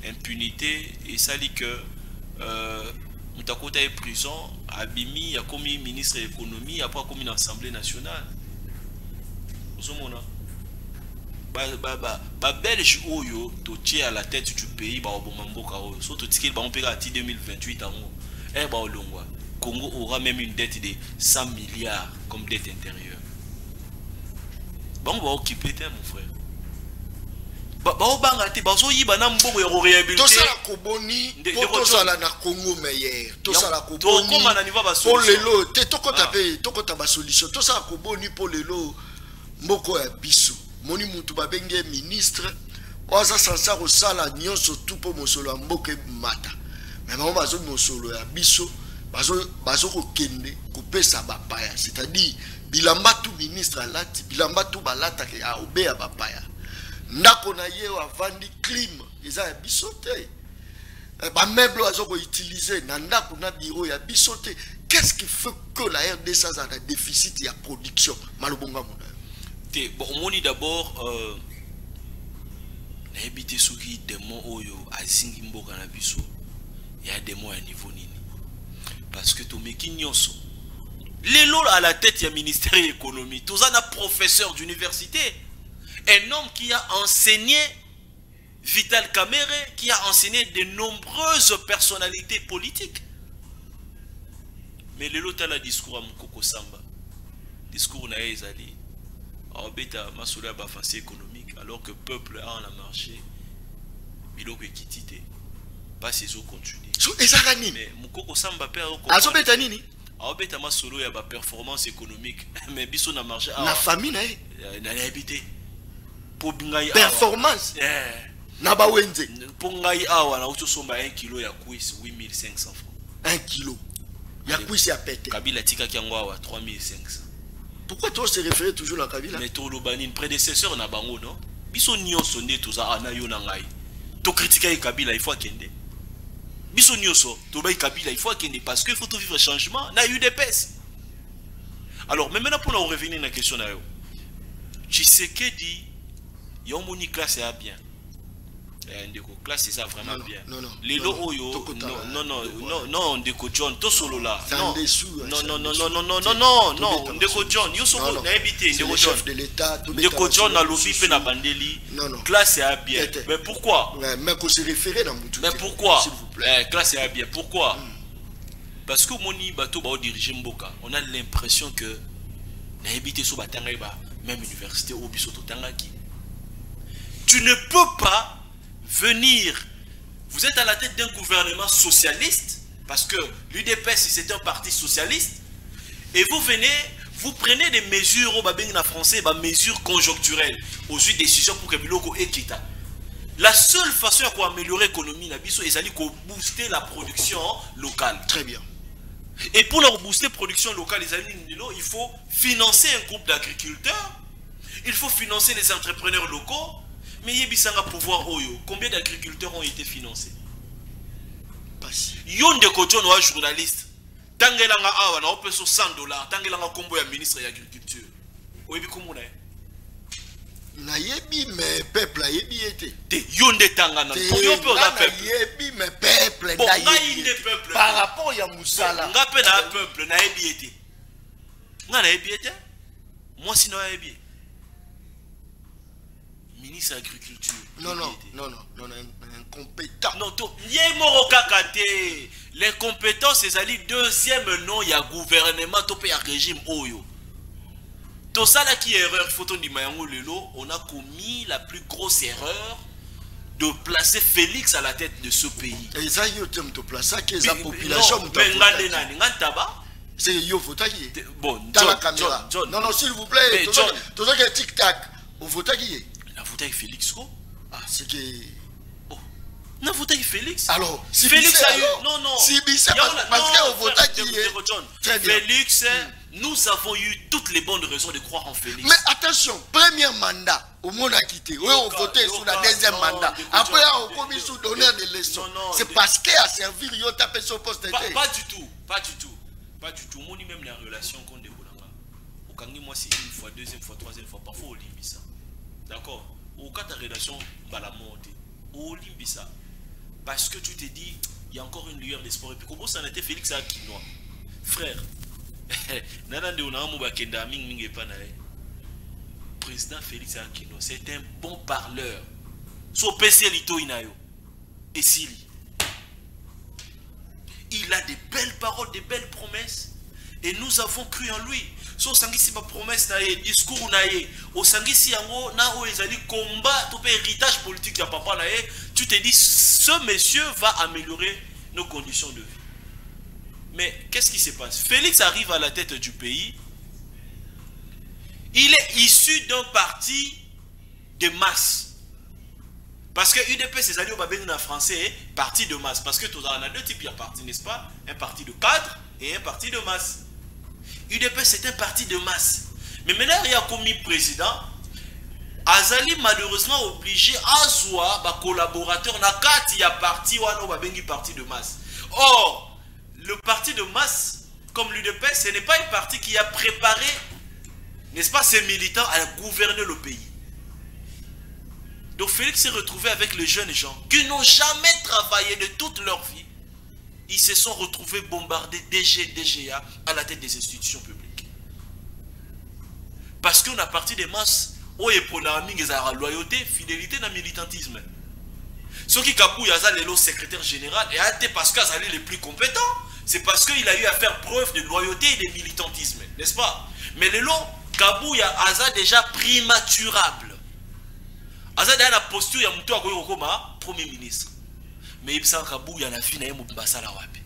Impunité, et ça dit que Moutakota est prison, Abimi a commis ministre de l'économie, après a commis l'Assemblée nationale. Vous savez, Belge Oyo, tu es à la tête du pays, Bomamboka Oyo, surtout que on peut à 2028 ans. Congo aura même une dette de 100 milliards comme dette intérieure. Bon, on va occuper mon frère. Tout ça la Koboni, tout ça la Congo meilleur, tout ça la Koboni. Pour les lots, tout ça solution. Tout ça la Koboni pour les lots. Moko ya biso. Moni mutu babenge ministre. Oza sansa ko sala nyonso tout pour mosolo mboke mata. Mais maman bazo mosolo ya biso, bazo ko kende ko pesa bapaya, c'est-à-dire bilamba tout ministre alati, bilamba tout balata ke a obe ya bapaya. Ndako na ye avandi clim, eza ya bisote. Ba meuble azo ko utiliser na ndako na bureau ya bisote. Qu'est-ce qui fait que la RDC a un déficit de production? Malobonga mona. Bon, on dit d'abord n'habite souki démon oyo azingi mboka na biso. Il y a des mots à niveau nini. Parce que to meki nyonso. Lelo à la tête du ministère de l'économie, tout ça un professeur d'université. Un homme qui a enseigné Vital Kamerhe, qui a enseigné de nombreuses personnalités politiques. Mais lelo tala discours à Mukoko Samba. Discours na ezali. En bêta masoula bafasi économique alors que le peuple a en la marché. Biloko kitité. Pas ces eaux continuer. so ezaka nini mais mukoko samba pe azobeta nini aobeta ma solo ya ba performance économique mais biso na marché na famille na ye na habité pour ngai performance na ba wenze pour ngai awa na uto somba 1 kilo ya quiz 8500 francs 1 kilo ya quiz ya pete Kabila tika kiango awa 3500. Pourquoi toi se référer toujours à Kabila? Mais to lobani prédécesseur na bango non biso nyonso nde toza anayo na ngai to critiquer Kabila il faut akende biso nyonso to bay Kabila il faut akende parce que il faut tout vivre changement na UDPS. Alors mais maintenant pour nous revenir na question na yo Tshisekedi yo moni classe ya bien ndeko classe ça vraiment bien les lo oyo non ndeko John to solo là non ndeko John yo solo na habité ndeko John de l'état ndeko John na lobi pe na bandeli classe ya bien mais pourquoi mais qu'on se référer dans Moutou mais pourquoi s'il vous plaît classe ya bien pourquoi parce que moni bato ba diriger mboka on a l'impression que na habité so batanga ba même université au biso totangaki tu ne peux pas venir, vous êtes à la tête d'un gouvernement socialiste, parce que l'UDPS c'est un parti socialiste, et vous venez, vous prenez des mesures au babeng français, des mesures conjoncturelles, aux suites des décisions pour que Biloko ait quitté. La seule façon à améliorer l'économie, c'est de booster la production locale. Très bien. Et pour leur booster la production locale, il faut financer un groupe d'agriculteurs, il faut financer les entrepreneurs locaux. Mais Yebisanga pouvoir Oyo, combien d'agriculteurs ont été financés? Yon de Kojon ou un journaliste, Tangelanga Awa, na open sur $100, Tangelanga Kombo ya ministre de l'agriculture. Oyebi comment est? Na yebi mais peuple yebi été. Yon de Tangana, pour yon peu peuple. Yebi mais peuple na yebi peuple. Par rapport ya Moussala. Nga pe na peuple na yebi été. Nga na yebi été? Moi si na yebi. Ministre de l'agriculture. Non, incompétent. Non, les compétences, c'est le deuxième nom, il y a gouvernement, il y a régime. Tout ça là qui est erreur, on a commis la plus grosse erreur de placer Félix à la tête de ce pays. Et ça, il y a la population. C'est yo Votagi. Bon, dans la caméra. Non, s'il vous plaît, tout ça qui est tic-tac. Au Votagi. La voté avec Félix quoi? Ah, c'est que... Oh. On a voté avec Félix. Alors, si Félix a eu... Non. Si Bissé, parce qu'on vote qui est... Très bien. Félix, nous avons eu toutes les bonnes raisons de croire en Félix. Mais attention, premier mandat, au monde a quitté. Oui, on votait sur la deuxième mandat. Après, on a commis sous donneur de leçons. C'est parce qu'il a servi, il a tapé son poste. Pas du tout. Moi, même la relation qu'on déroule. Au Kangi, moi, c'est une fois, deuxième fois, troisième fois. Parfois, on lit ça. D'accord? Au cas de relation, bah la montée. Au Limbisa. Parce que tu te dis, il y a encore une lueur d'espoir. Et puis, comment ça en était Félix à Kinois? Frère, président Félix Akino, c'est un bon parleur. Son PC Lito Inayo. Et Sili. Il a de belles paroles, de belles promesses. Et nous avons cru en lui. So sangisi ma promesse na ye, discours na ye, au sangisi yango na o ezali combat, tout héritage politique ya papa na ye, tu te dis ce monsieur va améliorer nos conditions de vie. Mais qu'est-ce qui se passe? Félix arrive à la tête du pays. Il est issu d'un parti de masse. Parce que UDP, c'est allé au Babéni en français, parti de masse. Parce que tout ça, on a deux types de partis, n'est-ce pas? Un parti de cadre et un parti de masse. UDP, c'est un parti de masse. Mais maintenant, il y a commis président. Azali, malheureusement, obligé à soi, collaborateur, il y a parti, parti de masse. Or, le parti de masse, comme l'UDP, ce n'est pas un parti qui a préparé, n'est-ce pas, ses militants à gouverner le pays. Donc Félix s'est retrouvé avec les jeunes gens qui n'ont jamais travaillé de toute leur vie. Ils se sont retrouvés bombardés DGA à la tête des institutions publiques. Parce qu'on a parti des masses, où il y a loyauté, fidélité et militantisme. Ceux qui Kabou Yaza le secrétaire général et parce qu'il est le plus compétent, c'est parce qu'il a eu à faire preuve de loyauté et de militantisme, n'est-ce pas? Mais le lot, Kabou Yaza déjà primaturable. Aza a la posture ya muto akoyo koma premier ministre. mais il s'en kabou ya na fi na yemo basala wapi.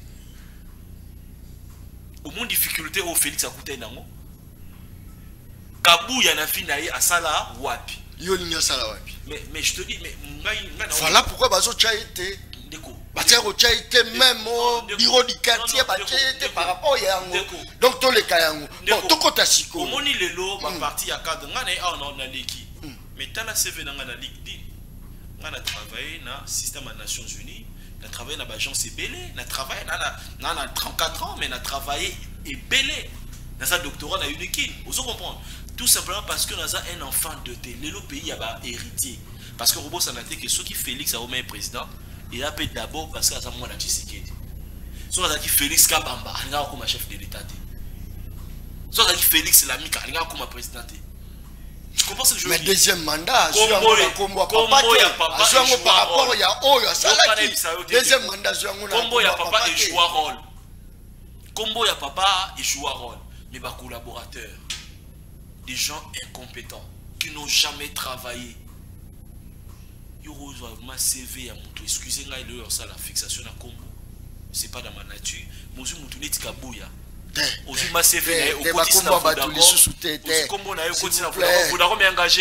Au moins difficulté au Félix a coûté nango. Kabou ya na fi na ye asala wapi. Yo linya sala wapi. Mais je te dis mais voilà pourquoi bazo chaité. Batia ko chaité même au bureau du quartier batia par rapport à yango. Donc tous les cas yango. Bon to kota siko. Au moni lelo ma partie ya cadre ngana e on a leki. Mais tala CV na ngana ligue. On a travaillé dans le système des Nations Unies, on a travaillé dans l'agence Ebélé, on a travaillé dans 34 ans, mais on a travaillé Ebélé. Dans un doctorat, on a une équipe. Vous comprenez? Tout simplement parce que nous avons un enfant de thé. Le pays a héritier. Parce que Robo Sanaté, que ceux qui Félix a remis président, il a payé d'abord parce qu'il a moins de Tshisekedi. Ceux qui Félix Kabamba, il a comme chef de l'État. Ceux qui Félix Lamika, il a comme président. Tu comprends ce que je veux dire? Mais deuxième mandat, combo ya papa par rapport à Oyo, deuxième mandat, combo ya papa il joue un rôle. Combo ya papa il joue un rôle. Mais mes collaborateurs, des gens incompétents qui n'ont jamais travaillé. Ils reçoivent ma CV à mon tour. Excusez-moi, il y a la fixation à combo. C'est pas dans ma nature. Moi je me tourne kabouya.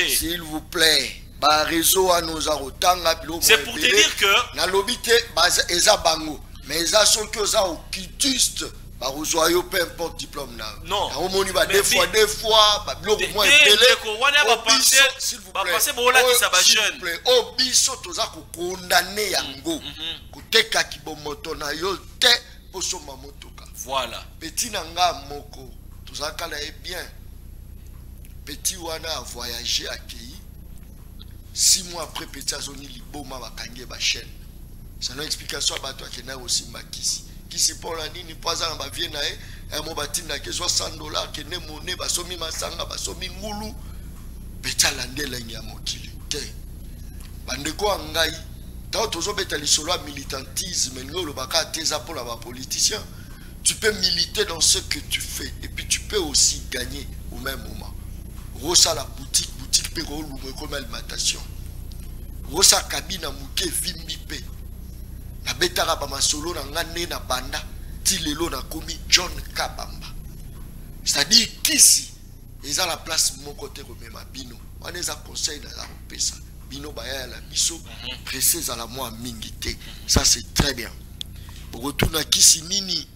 S'il vous plaît, réseau à nos c'est pour te dire que na lobité eza bango mais eza sont que ça au kitiste ba rezoyo peu importe diplôme na non on moni ba deux fois ba bloc moins télé s'il vous plaît passer bola qui ça ba jeune au biso toza ko condamner yango ko teka kibomoto na yo te poso mamoto. Voilà. Petit nanga moko, tout ça est bien. Petit wana a voyagé à Kei. 6 mois après, petit a zoni liboma va kangé ba chaîne. C'est une explication à bateau qui n'a aussi makisi. Qui c'est pour la nini pas en ba viena un mo batina que $60 qui ne monnaie ba somi masanga ba somi ngulu. Petit lande la nya mokili. Te. Bandeko angai. Tant tozo beta li solo militantisme ngolo baka teza pour la politicien. Tu peux militer dans ce que tu fais et puis tu peux aussi gagner au même moment. Rosa la boutique peut rouler comme alimentation. Rosa cabine à mouké vimbipe. La betara ba masolo na ngane na banda tilelo na komi John Kabamba. C'est-à-dire qu'ici, ils ont la place mon côté remema bino. On les a conseillé dans la pesa. Bino baya la biso précise à la moi mingité. Ça c'est très bien. Pour retourner à kisi nini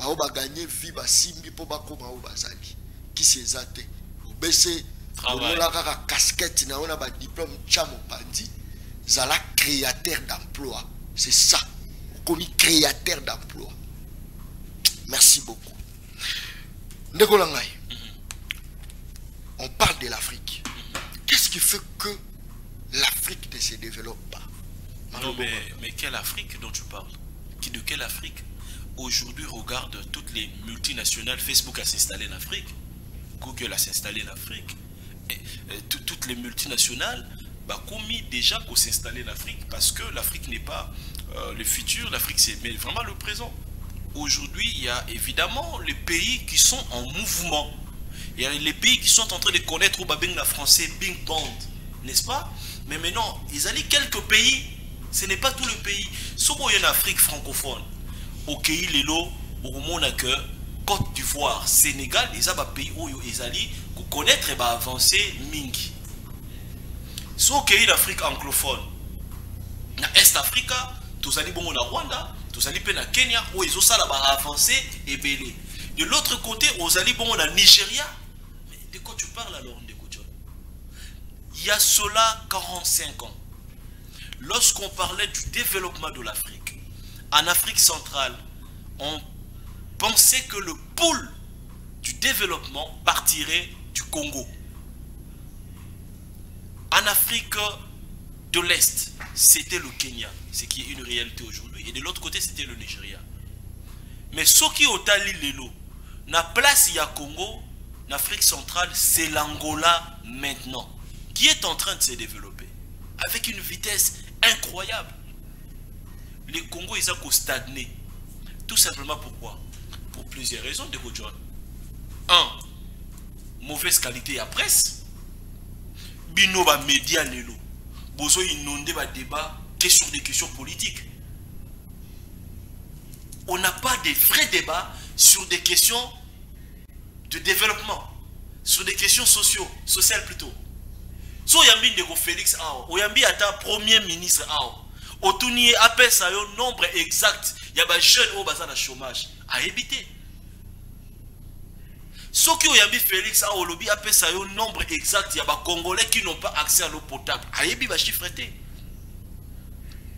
on va gagner vie ba simbi po ba koma o bazali qui c'est até obese on a casquette na on a ba diplôme chamo pandi zala créateur d'emploi c'est ça comme créateur d'emploi. Merci beaucoup. Ndeko langai, on parle de l'Afrique. Qu'est-ce qui fait que l'Afrique ne se développe pas? Non, mais quelle Afrique dont tu parles? De quelle Afrique? Aujourd'hui, regarde toutes les multinationales. Facebook a s'installé en Afrique. Google a s'installé en Afrique. Toutes les multinationales, commis déjà qu'on s'installer en Afrique parce que l'Afrique n'est pas le futur, l'Afrique c'est vraiment le présent. Aujourd'hui, il y a évidemment les pays qui sont en mouvement. Il y a les pays qui sont en train de connaître au babeng la français Bing Band, n'est-ce pas? Mais maintenant, ils allaient quelques pays, ce n'est pas tout le pays. Sauf qu'il y a une Afrique francophone. Au pays Lelo, au monde que Côte d'Ivoire, Sénégal, les pays où ils allaient connaître et avancer mingi. Sauf qu'il y a l'Afrique anglophone. Dans l'Est Africa, tous allés bon au Rwanda, tous allés au Kenya, où ils ont ça là-bas avancé et belé. De l'autre côté, aux allés bon au Nigeria. Mais de quoi tu parles alors, de quoi? Il y a cela 45 ans. Lorsqu'on parlait du développement de l'Afrique, en Afrique centrale, on pensait que le pôle du développement partirait du Congo. En Afrique de l'Est, c'était le Kenya, ce qui est une réalité aujourd'hui. Et de l'autre côté, c'était le Nigeria. Mais ce qui est au Tali Lelo, la place il y a Congo, en Afrique centrale, c'est l'Angola maintenant, qui est en train de se développer avec une vitesse incroyable. Les Congo, ils ont stagné. Tout simplement pourquoi? Pour plusieurs raisons de John. 1. Mauvaise qualité à presse. Bino ba média lelo. Bozo inondé ba débat que sur des questions politiques. on n'a pas de vrais débats sur des questions de développement, sur des questions sociales plutôt. So yambi ndeko Félix Ao, oyambi ata premier ministre Ao, otuni appelle ça yo nombre exact, ya ba jeune au baza na chômage, a éviter. So ki oyambi Félix Ao lobby appelle ça yo nombre exact, ya ba Congolais qui n'ont pas accès à l'eau potable, a ébi ba chiffreté.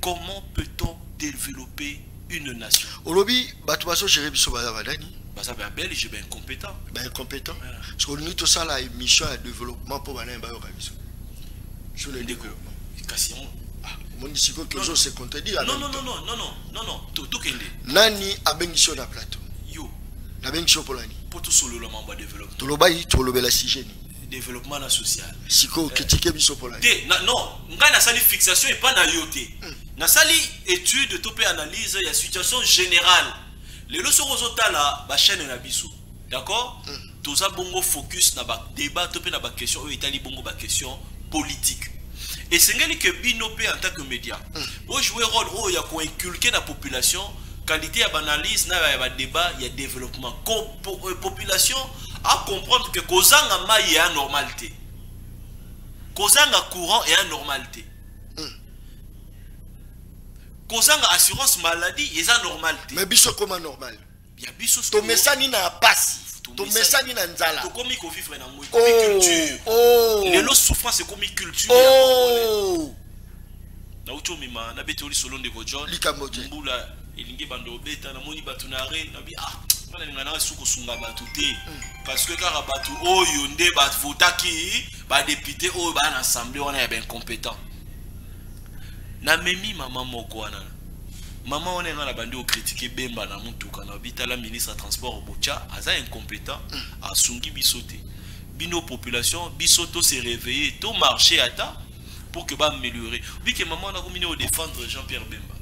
Comment peut-on développer une nation? Au lobby, batuaso géré biso badani. Ça ben belge, ben incompétent. Ben incompétent. Parce qu'on nous tout ça la mission de développement pour banan ba yo. Sur le développement. Mon disciple que je sais contredire. Non, tout kende. Nani abengisho na plateau. Yo. Na bengisho polani. Pour tout solo le membre développement. To lobayi to lobela sigeni. Développement na social. Siko critiquer biso polani. Non, nga na sali fixation et pas na yoté. Na sali étude topé analyse ya situation générale. Les leçons aux ba chaîne na biso. D'accord? Tout ça bongo focus na ba débat topé na ba question itali bongo ba question politique. Et c'est que Binopé en tant que média, pour jouer rôle où il y a quoi inculquer la population, qualité à analyse, il y a débat, il y a développement. Population à comprendre que Kozanga ma y a normalité. Kozanga courant et à normalité. Kozanga assurance maladie et à normalité. Mais biso comment normal? Il y a biso. To messani na passe. To messani na nzala. To komi ko vivre na moi. Culture. Les lots souffrance c'est comme culture. Oh. Na ucho mima na betoli solo ndeko John. Likamoje. Mbula elingi bando beta na moni batu na re na bi wana ninga na suko sunga batu te parce que kara batu oyo nde bat votaki ba député oyo ba na assemblée wana ya ben compétent. Na memi maman moko wana. Maman on est dans la bande au critiquer Bemba na mutuka na bitala ministre de transport Bocha aza incompétent a sungi bisoté. Bino population bisoto s'est réveillé to marcher à ta pour que ba améliorer. Oui que maman on a combiné au défendre Jean-Pierre Bemba.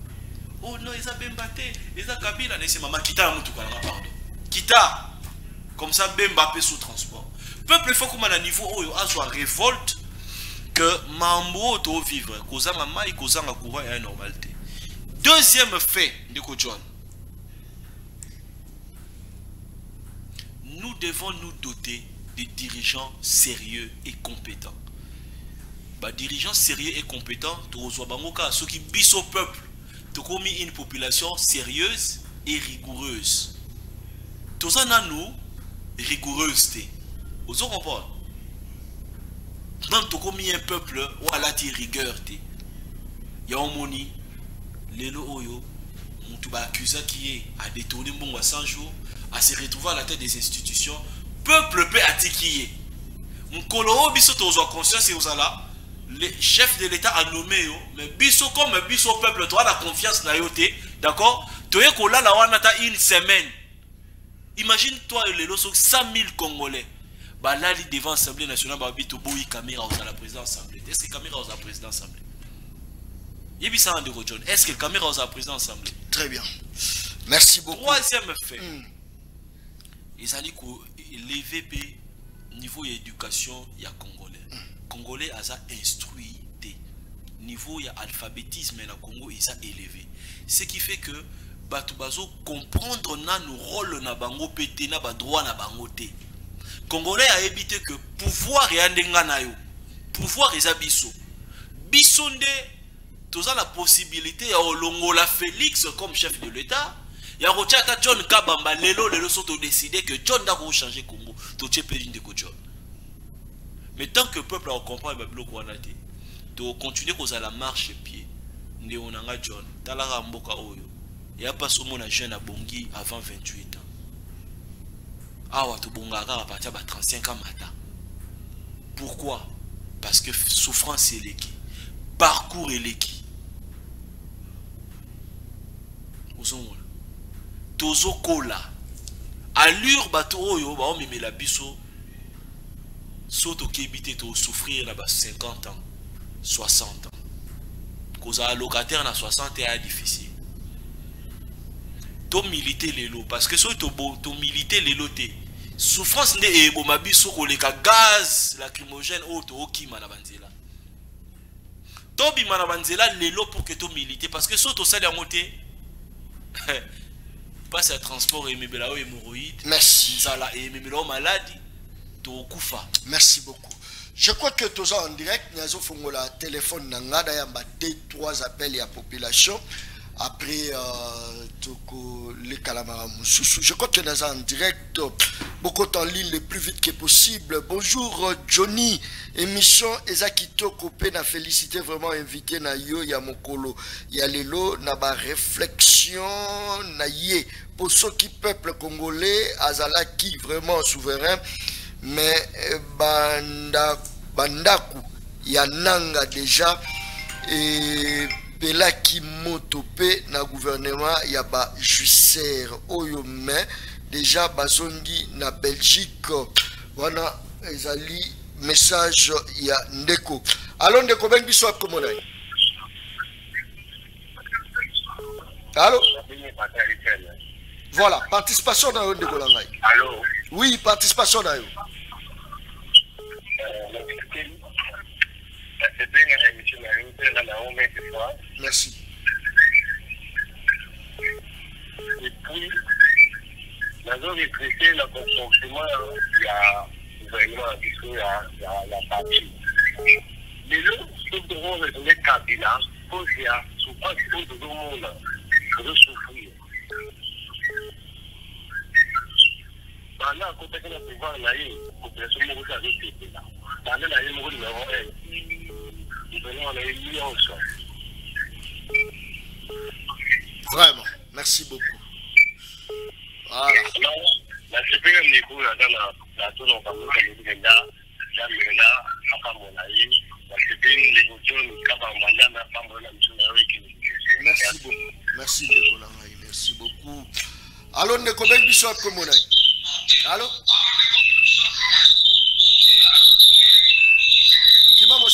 Oh non, ils a Bemba té, ils a Kabila laissé maman quitter la mutuka na pardon. Kita comme ça Bemba peut sous transport. Peuple faut comme à niveau oyo a soit révolte que mambo to vivre causa maman et causa ma courant est normalité. Deuxième fait, Ndeko John, nous devons nous doter de dirigeants sérieux et compétents. Bah, dirigeants sérieux et compétents, ceux qui bissent au peuple, tu commis une population sérieuse et rigoureuse. Tout ça, nous, rigoureuse. Vous comprenez? Dans tu commis un peuple, où à la rigueur, il y a un moni. Lelo oyo mutuba accusé qui est à détourner bon à 100 jours à se retrouver à la tête des institutions peuple peut attaquer mukolo biso tozo conscience et osala le chef de l'état a nommé yo mais biso comme biso peuple toi la confiance na yoté d'accord toye ko la wana ta une semaine imagine toi lelo 100 000 Congolais ba là devant l'Assemblée nationale ba bito boyi caméra aux la présidence assemblée est-ce que caméra aux la présidence assemblée. Est-ce que le caméra aux président assemblée? Très bien. Merci beaucoup. Troisième fait. Ils allaient lever niveau éducation il y a Congolais. Congolais a instruit des niveau il y a alphabétisme et la Congo ils a élevé. Ce qui fait que batubazo comprendre na nos rôles na bango pété na ba droit na bango té. Congolais a évité que pouvoir et andenga na yo. Pouvoir et abisso. Bisonde tu as la possibilité ya olongola Félix comme chef de l'État. Ya rochata John Kabamba lelo sont décidé que John da changer Congo. To tchepe une de John. Mais tant que le peuple a compris babilo ko wana te, to continuer ko za la marche pied. Nde onanga John, talara mboka oyo. Ya pas au mona jeune à Bongi avant 28 ans. Awa to bongaka à partir de 35 ans mata. Pourquoi? Parce que souffrance est l'équi. Parcours est l'équi. Tozo kola allure bato oyo ba omeme la biso soto kebité to souffrir là bas 50 ans 60 ans cause à locataire na 60 est difficile to militer les lots parce que so to militer les lotés souffrance ne e bo mabiso ko leka gaz lacrymogène auto okima na banzela to bima na banzela les lots pour que to militer parce que so to sali à monter passe à transport et mebelao hémorroïde. Merci. Zala et mebelao maladie. To kufa. Merci beaucoup. Je crois que tous en direct, nous avons fait le téléphone, nous avons 2-3 appels à la population. Après, les calamars. Je crois que nous sommes en direct, beaucoup en ligne le plus vite que possible. Bonjour Johnny, émission Ezakito Kopé, na félicité vraiment invité na yo ya mokolo ya lelo na ba réflexion na yé pour ceux qui peuple congolais azala qui vraiment souverain mais bandaku ya nanga déjà et Pelaki Motope na gouvernement ya ba juicer oyo mais déjà bazongi na Belgique wana ezali message ya ndeko alors ndeko ben biso akomona allô voilà participation na yo ndeko la ngai allô oui participation na yo merci. Et puis, nous avons traité le comportement de la gouvernement, la partie. Mais là, nous devons retourner Kabila, pour qu'il y a souvent tout le monde pour souffrir. Pendant à côté de la pouvoir, la population m'a dit que là. Pendant la numéro 1, nous avons eu ensemble. Vraiment, merci beaucoup. Voilà. La CPM n'est pas dans la zone où on va faire merci beaucoup. Merci beaucoup. Merci beaucoup. Allô, Ndeko Ben Bishop Komonai. Allô? Dis-moi, moi,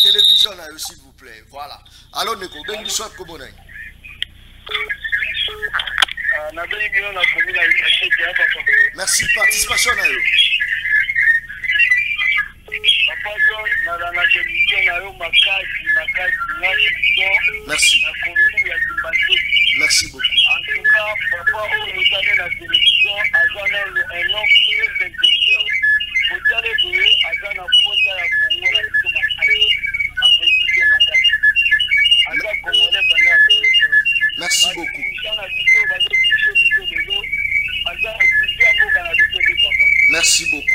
télévision, s'il vous plaît. Voilà. Allô, Ndeko Ben Bishop Komonai. Merci, participation. Merci. Merci beaucoup. En tout cas, parfois, on nous amène à la télévision, un homme très intelligent. Vous allez voir, à la fois, à merci beaucoup. Merci beaucoup.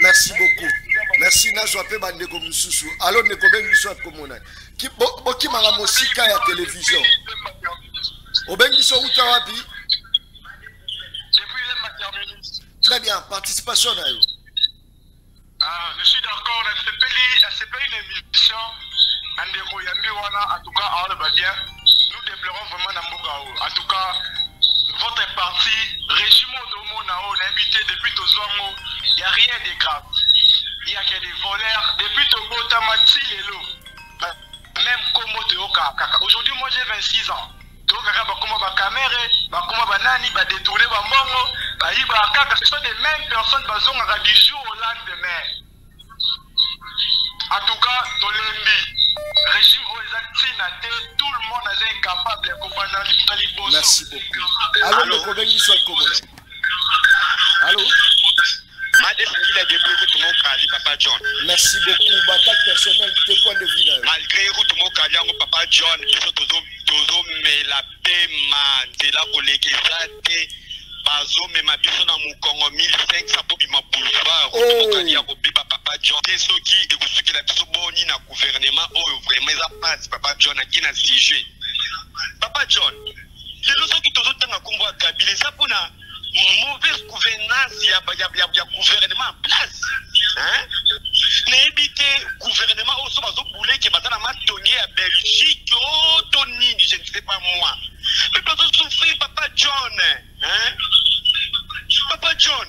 Merci beaucoup. Merci Nazwape Bandeko Msusu. Alors Neko Ben Biso Komona. Ki boki mara mosika ya télévision. Oben Biso uta wapi? Depuis la maternité. Très bien, participation na yo. Je suis d'accord, c'est pas une émission. Andeko Yambi Wana, en tout cas, à bien. Nous déplorons vraiment Namboka. En tout cas, votre parti, régime Odomo Nao, l'invité depuis Tozongo, il n'y a rien de grave. Il n'y a que des voleurs. Depuis Togo, Tamati et l'eau. Même comme Oteoka. Aujourd'hui, moi j'ai 26 ans. Toka Bakoma Bakamere, Bakoma Banani, Badetourné Bamongo, Baïba Kaka, ce sont les mêmes personnes qui du jour au lendemain. En tout cas, Tolembi, régime Oezaktinate, tout le monde est incapable de comprendre. Merci beaucoup. Allô, le convaincu soit commun. Allô? Papa John. Merci beaucoup. Bataille personnelle, tes points de vue. Malgré tout Papa John, mais la paix de la collègue bazo me mabiso na mukongo 1500 po bima boulevard okania ko bipa Papa John soki ekusuki la biso boni na gouvernement oyo vraiment eza passe Papa John akina sujet Papa John lelo soki tozotanga kombo ya Kabila eza pona mauvaise gouvernance ya gouvernement en place hein n'ébité gouvernement oso bazo boule ke bazana matonge ya Belgique oh toni je ne sais pas moi mais bazo souffrir Papa John hein Papa John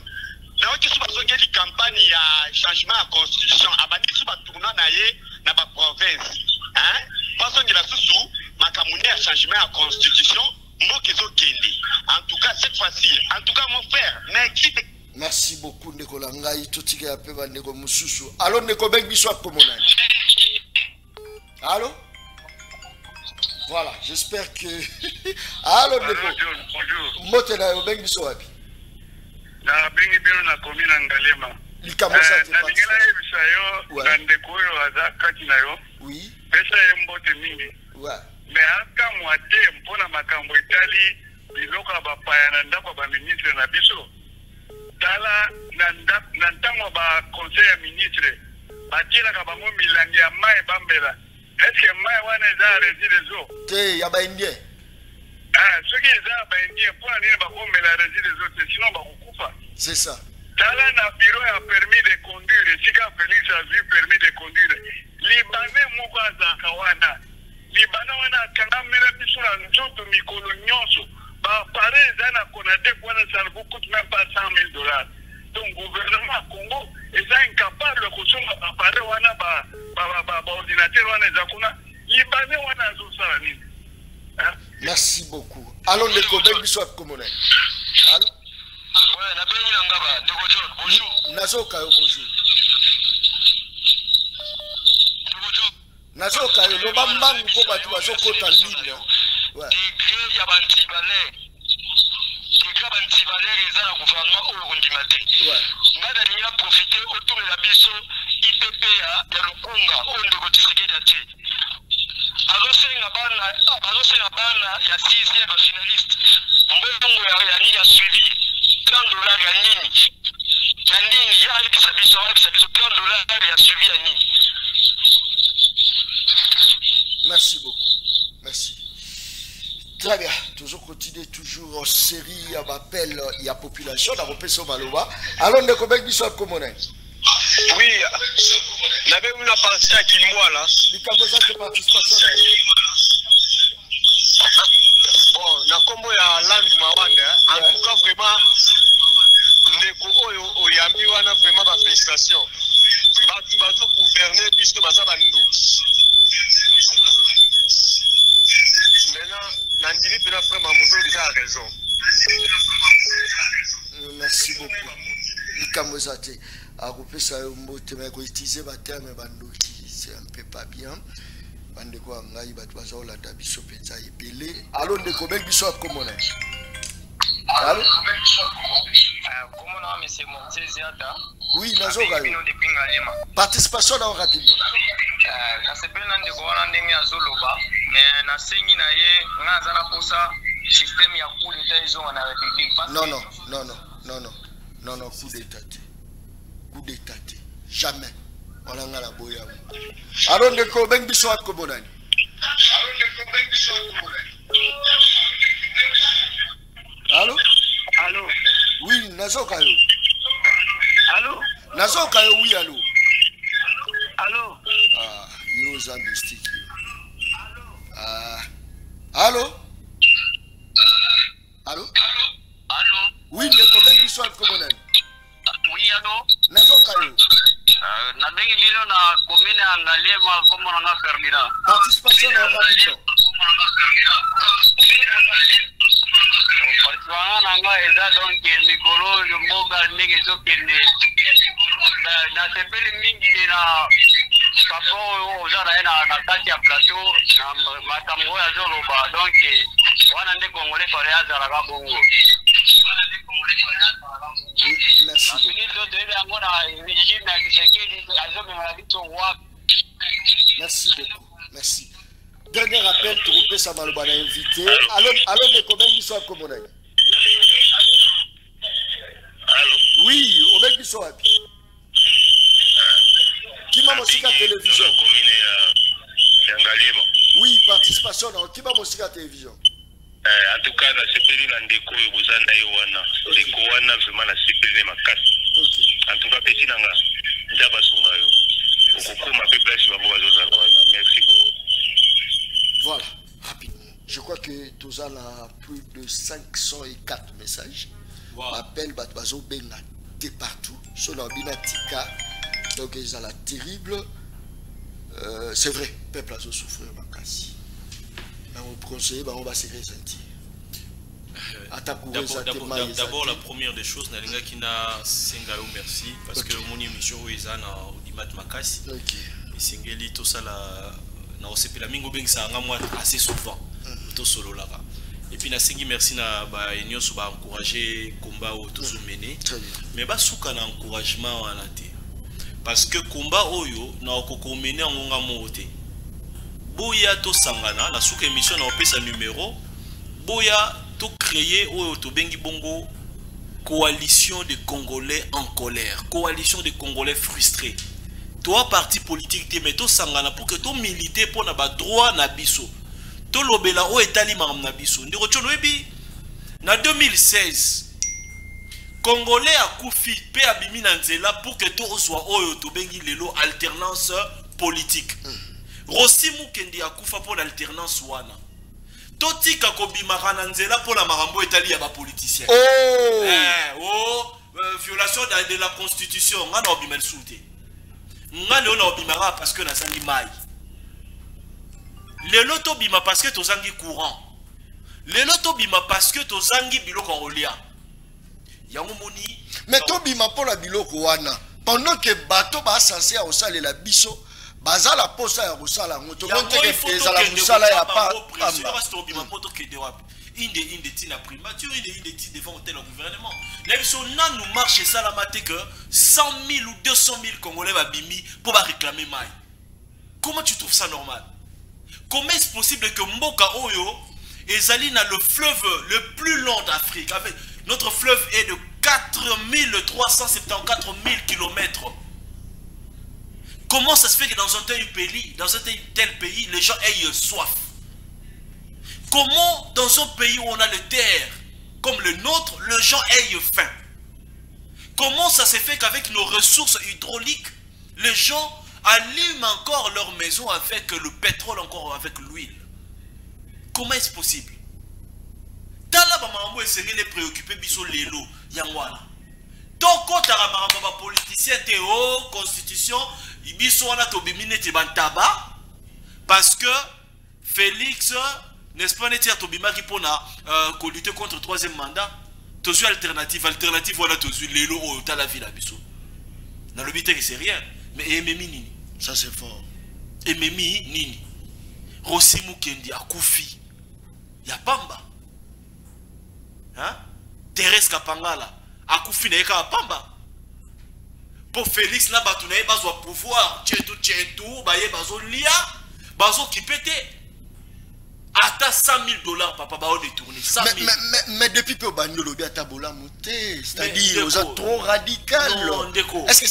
na oki so bazo ngeli campagne ya changement à constitution abandi so ba tourna na ye na ba province hein bazo ngela susu makamune ya changement à constitution mbokezo kende en tout cas cette fois-ci en tout cas mon frère merci. Merci beaucoup Ndeko Langai totika ya pe ba Ndeko Mususu. Alors Ndeko Beng biso akomona. Allô? Voilà, j'espère que... Allô, Ndeko. Bonjour. Mote na yo bengi biso wapi? Na bengi bino na commune Ngalema. Likambo sa te na bingela yebisa yo na ndeko oyo aza kati na yo. Oui. Pesa ye mbote mingi. Ouais. Mais akamwa te mpona makambo etali biloko ya bapaya na ndako ya baministre na biso. Tala na ntango ya baconseil ya ministre batielaka bango milangi ya mai bambela. Est-ce mai wana eza resi des eaux? Te ya baindien. Soki eza baindien mpona nini bakomela resi des eaux te sinon bakokufa. C'est ça. Tala na bureau ya permis de conduire esika Félix azwi permis de conduire libanais moko azalaka wana libana wana akangamela biso na nzoto mikolo nyonso bapare eza na konate wana ça ne vous coûte même pas $100,000. Donc gouvernement ya Congo eza incapable ya kosomba bapare wana baordinateur wana eza kuna libanais wana azosala nini? Merci beaucoup. Allons Ndeko bengi biso wapi komona. Allô? Ouais, na bengi na ngaba Ndeko John, bonjour. Nazoka yo bonjour. Nazoka yo loba mbangu po batu bazokota ligne. Ouais. Degré ya bantibale. Degré bantibale eza na gouvernement oyo kondima te. Ouais. Ngada ni ya profiter autour de la biso IPP ya Lukunga oyo Ndeko Tshisekedi ate. Azosenga bana ya 6e finaliste. Mbongo ya nini ya suivi $30 ya nini? Ya nini ya bisa biso $30 ya suivi ya nini? Merci beaucoup. Merci. Très bien. Toujours continuer, toujours en série à m'appel il y a population dans le au Maloba. Alors, Ndeko bengi biso wapi komona. Oui, n'avez vous pensé à qui moi là? Likambo za te participation na yo. Bon, na kombo ya Landu Mawanda, en tout cas vraiment Ndeko oyo oyami wana vraiment ba félicitations. Batu bazo gouverner biso baza banduki. Maintenant, Nandini Pena Frère Mamouzo a raison. Merci beaucoup. Likambo za te akopesa yo mbote mais ko utiliser ba terme banduki, c'est un peu pas bien. Bandeko ngai batu bazolanda biso penza ebele. Allô Ndeko bengi biso wapi komona. Allô? Comment on a monsieur Monteziata? Oui, nazoka yo. Participation na rapidement. Na sepena ndeko wana ndenge azoloba mais na sengi na ye ngaza na posa système ya coup d'état ils ont na république. Non, coup d'état. Jamais. On a la boya. Alors Ndeko bengi biso wapi komona. Allô? Allô? Oui, nazoka yo. Allô? Nazoka yo, oui, allô. Allô? Ah, yo za mystique. Ah. Allô? Allô? Allô? Oui, Ndeko bengi biso wapi komona. Oui, allô? Nazoka yo. Na bengi lilo na commune Ngalema comme on a Ferdinand. Participation na rapidement. Participation nanga eza donc mikolo yo moga ndenge zokende. Na sepeli mingi na papa oza na kati ya plateau na makambo ya zoloba donc wana nde Congolais fale azalaka bongo. Merci. Merci beaucoup. Merci. Dernier appel, tu repères ça maloba na invité. Allô, Ndeko bengi biso wapi komona. Allô? Oui, au bengi biso wapi. Kima mosika télévision. Commune ya Ngalema. Oui, participation na Kima mosika télévision. En tout cas, na sepeli na ndeko yo bozanda yo wana. Ndeko wana vraiment na sepeli makasi. OK. En tout cas, petit nanga ndaba songa yo. Okokoma pe place babo bazozala wana. Merci beaucoup. Voilà, rapidement. Je crois que tous a plus de 504 messages. Wow. Appel Batbazo Benga de partout. Sur leur binatika. Donc ils ont la terrible. C'est vrai, le peuple a souffert makasi. On va se ressentir. D'abord, la première des choses, Nalinga Kina Sengayo, merci. Parce que mon émission est en Audimat Makasi. Et Sengeli, tout ça, na c'est la mingo beng ça moi assez souvent tout solo là. Et puis nasengi merci na ba enyoso ba encourager combat au tout mené. Mais ba souka na encouragement wana te. Parce que combat oyo na okoko mené ngonga moté. Boya to sangana na souka émission na opesa numéro. Boya to créer oyo to bengi bongo coalition de Congolais en colère, coalition de Congolais frustrés. Toi parti politique mais to sangana pour que to militer pour na ba droit na biso. To lobela o etali mam na biso. Ndiko tchono ebi na 2016 Congolais a koufi pe abimi na nzela pour que to ozwa oyo to bengi lelo alternance politique. Rosimu kendi akufa pour l'alternance wana. Totika kobimaka na nzela pour la marambo etali ya ba politicien. Violation de la constitution ngana obimel soute. Ngana ona obimara parce que na zangi mai. Le loto bima parce que tozangi courant. Le loto bima parce que tozangi biloko olia. Yango moni. Mais to bima pour la biloko wana. Pendant que bateau ba censé a osala la biso, baza la posa ya osala ngoto. Monte que ezala musala ya pa. To bima poto ke de wapi. Inde tina primature, inde tina devant le gouvernement. Les biso nan nous marche ça la maté que 100 000 ou 200 000 Congolais va bimi pour ba réclamer mai. Comment tu trouves ça normal? Comment est-ce possible que Mboka Oyo ezali na le fleuve le plus long d'Afrique? Notre fleuve est de 4374 000 km. Comment ça se fait que dans un tel pays, les gens aient soif? Comment dans un pays où on a les terres comme le nôtre, les gens aient faim? Comment ça se fait qu'avec nos ressources hydrauliques, les gens allument encore leur maison avec le pétrole, encore avec l'huile? Comment est-ce possible? Tala ba mambo esengeli les préoccuper biso lelo yangwana. Donc quand ta marambo ba politicien théo constitution, biso wana to bimine te bantaba parce que Félix n'est-ce pas netia to bimaki pona ko lutter contre le troisième mandat. Tozu alternative wana tozu lelo o tala vila biso. Na le bité que c'est rien. Mais Ememi nini? Ça c'est fort. Ememi nini? Rosimu kendi akufi. Ya pamba. Hein? Thérèse Kapangala akufi na eka pamba. Pour Félix na batu na bazwa pouvoir, tchetou baye bazo lia, bazo kipete. Ata 100 000 $, papa, ba on détourné 100 000. Mais depuis peu bando lobi atabola monté, c'est-à-dire vous êtes trop radical. Est-ce que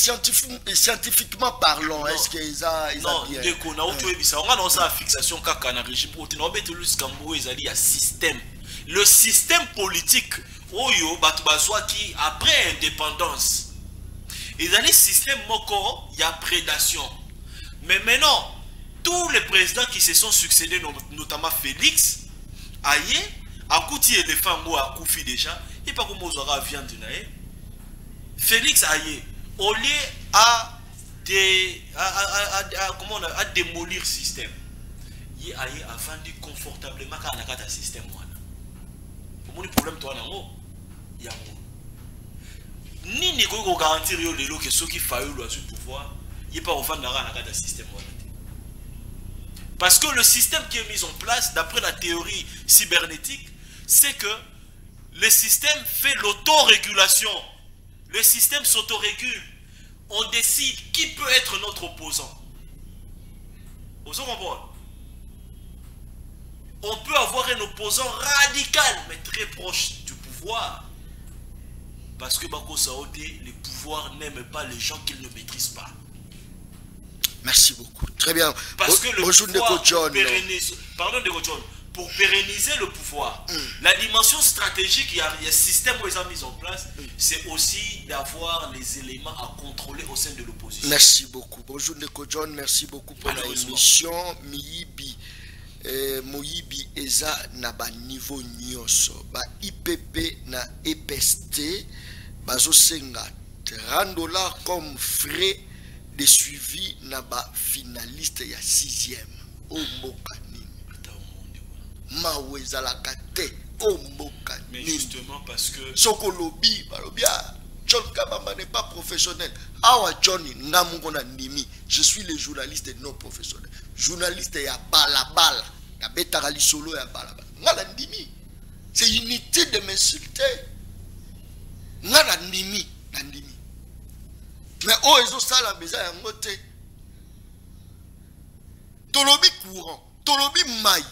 scientifiquement parlant, est-ce que ça non, bien? Déco na auto ebisa, on a dans sa fixation kaka na régime pour tenir betulus kambo ezali ya système. Le système politique oyo batu bazwa ki après indépendance. Ezali système moko ya prédation. Mais maintenant tous les présidents qui se sont succédés, notamment Félix, Aye, Akouti et les femmes à Koufi déjà, et pas comme on aura viande nae. Félix Aye, au lieu à démolir le système, il a vendu confortablement quand on a un système. Pour le problème, toi, il y a ni ne garantir que ceux qui faillent le pouvoir, il n'y a pas au vendre un système. Parce que le système qui est mis en place, d'après la théorie cybernétique, c'est que le système fait l'autorégulation. Le système s'autorégule. On décide qui peut être notre opposant. Vous comprenez? On peut avoir un opposant radical, mais très proche du pouvoir. Parce que Bako Saoté, le pouvoir n'aime pas les gens qu'il ne maîtrise pas. Merci beaucoup. Très bien. Parce que le pouvoir, pour pérenniser le pouvoir, la dimension stratégique, il y a un système où ils ont mis en place, c'est aussi d'avoir les éléments à contrôler au sein de l'opposition. Merci beaucoup. Bonjour Ndeko John, merci beaucoup pour la émission. Moyibi Eza na ba niveau nyonso. Ba IPP na EPST, bazo senga $30 comme frais de suivi na ba finaliste ya 6e o mboka nini maweza la kate o mboka nini. Mais justement parce que sokolobi balobia John Kabamba n'est pas professionnel. Awa Johnny ngamungo na ndimi, je suis le journaliste non professionnel. journaliste ya balabala ya betaka lisolo ya balabala ngala ndimi c'est inutile de m'insulter ngala ndimi na ndimi mais oh ezo sala beza ya ngote tolobi courant tolobi mai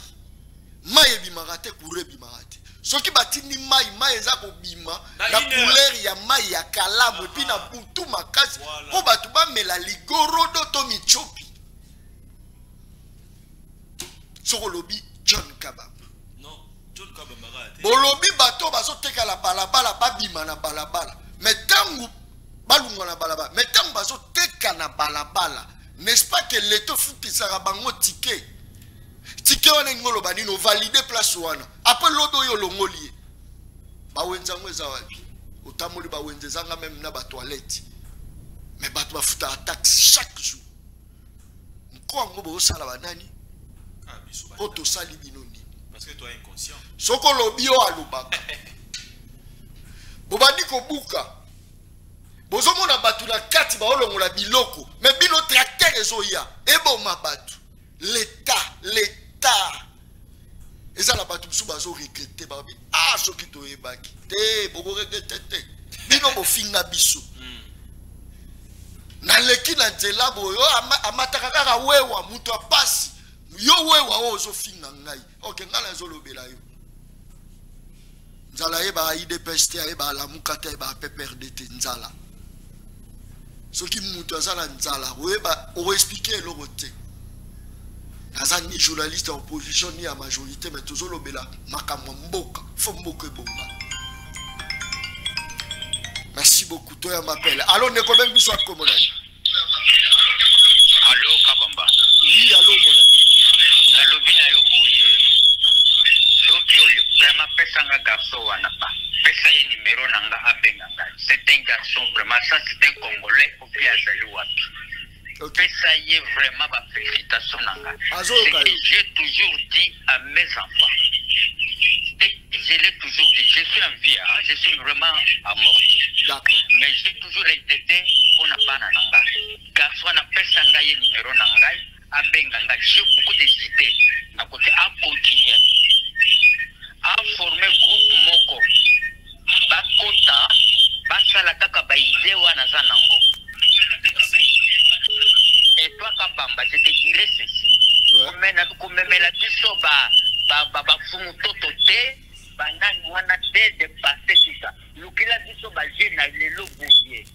ebimaka te courant ebimaka te soki batindi mai eza kobima na couleur ya mai ya kalamu epi na butu makasi po bato bamela ligorodo to michopi soko lobi John Kabamba bolobi bato bazoteka la balabala babima na balabala mais tangu balungwa na balabala mais tangu bazoteka na balabala n'est-ce pas que l'État futisaka bango ticket wana ngolo banino valider place wana après lodo yo longoli bawenza ngweza wapi utamuli bawenze zanga même na ba toilette mais bato bafuta taxe chaque jour nko ngo sala banani oto sali binoni parce que toi inconscient soko lobio alubaka bobandi ko buka bozomona batu na kati baolongola biloko mais bino tracteur ezoya eboma batu l'état eza la batu biso bazo regretter babi soki toyebaki te boko regretter te bino bofinga biso na leki na nzela boyo amataka kaka wewa mutu apasi yo wewa ozofinga ngai ok ngala ezolobela yo nzala yeba IDPS te yeba lamuka te yeba PPRD te nzala soki mutu azala nzala oyeba oexpliquer eloko te naza ni journaliste en opposition ni à majorité mais tozolobela makambo mboka fo mboka ebonga. Merci beaucoup toi m'appelle allo ndeko bengi biso akomonani allo Kabamba oui allo mon ami nalobi na yo boye soki oyo vraiment pesanga garçon wana ba pesa ye numéro nanga abenga ngai c'est un garçon vraiment ça c'est un congolais ou bien azali wapi pesa ye vraiment ba félicitations nanga j'ai toujours dit à mes enfants et je l'ai toujours dit je suis en vie hein? Je suis vraiment amorti mais j'ai toujours regretté pour na bana nanga garçon na pesa ngai numéro nanga abenga ngai j'ai beaucoup d'idées à côté à continuer à former groupe moko bakota basala kaka ba idée wana za nango. Et toi Kabamba je te dirais ceci komemela biso ba fumu toto te bandani wana te dépasser tout ça lukila biso ba jeune lelo boye.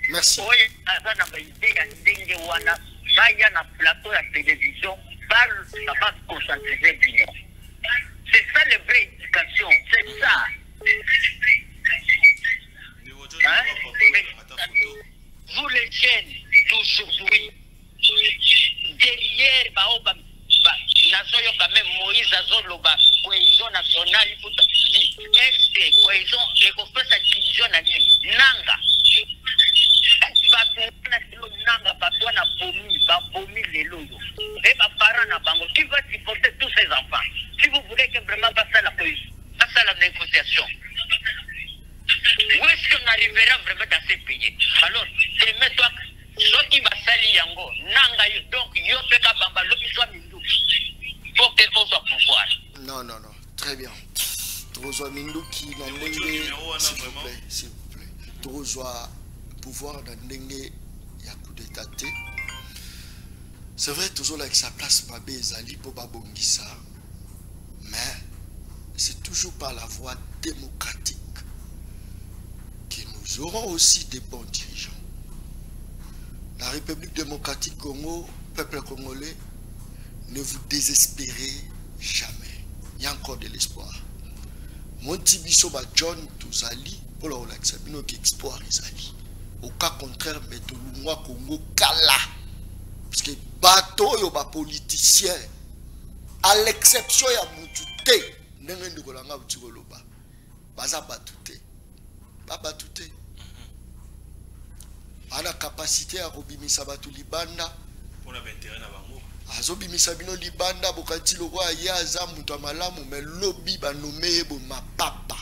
Merci. Oye azana ba idée ya ndenge wana baya na plateau ya télévision ça va concentrer bino. C'est ça la vraie éducation, c'est ça. Hein? Vous les jeunes d'aujourd'hui, derrière nazoyo quand même Moïse Azoloba, cohésion nationale, il faut dire, est-ce que cohésion et qu'on fait sa division à Nanga. Nanga, papa na bomi les loyaux. Et ma parent na bango, qui va supporter tous ces enfants? Si vous voulez que vraiment passer la cohésion, passer la négociation. Où est-ce qu'on arrivera vraiment dans ces pays? Alors, mets-toi, ce qui va salir yango, nanga yo, donc yo peka bamba, lobi soit mindou. Faut que qu'on soit pouvoir. Non, très bien. Trozoa mindou qui n'a n'engé, s'il vous plaît. Trozoa pouvoir n'a n'engé, y'a coup d'état. C'est vrai, toujours avec sa place, Babé Zali, Boba Bongissa, mais c'est toujours par la voie démocratique que nous aurons aussi des bons dirigeants. La République démocratique Congo, peuple congolais, ne vous désespérez jamais. Il y a encore de l'espoir. Mon tibiso ba John Touzali, pour le relaxer, il y a un espoir. Au cas contraire, mais tout le monde Congo kala. Parce que bateau yo ba politicien, à l'exception ya mutute, n'engue ndikolanga utikoloba, baza batute, ba batute. A la capacité à robimisa batu libanda, pour la intérêt na bango. Azobimisa bino libanda bokati loko ayaza mutu amalamu mais lobi ba nommé bo ma papa.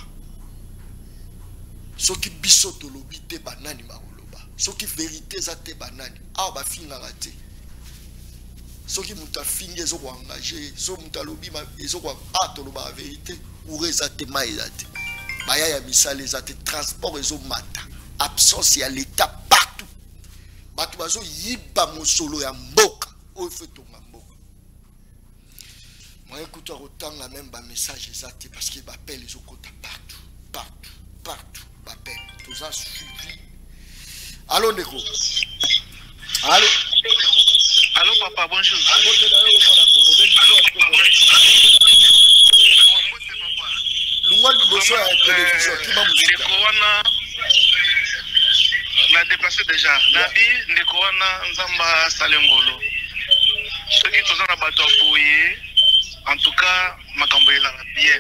Soki biso to lobi te banani ba koloba. Soki vérité za te banani, a ba finga raté. Ce qui m'a fini, ils ont engagé, ils ont la vérité, ou résaté, maïsate. Baya ya misale, les transports, ils ont mata. Absence, il y a l'État partout. Batu bazo yiba mosolo ya mboka. O fait ton mboka. Moi, écoute, autant la même message exact parce qu'il m'appelle les autres partout. Partout. M'appelle. Tout ça suivi. Allô, Neko. Allô. Allô, papa, bonjour. La déplacé déjà. Nabi, Nekoana, Nzamba, Salengolo. Ceux qui sont dans bateau en tout cas, Makamboye la bien.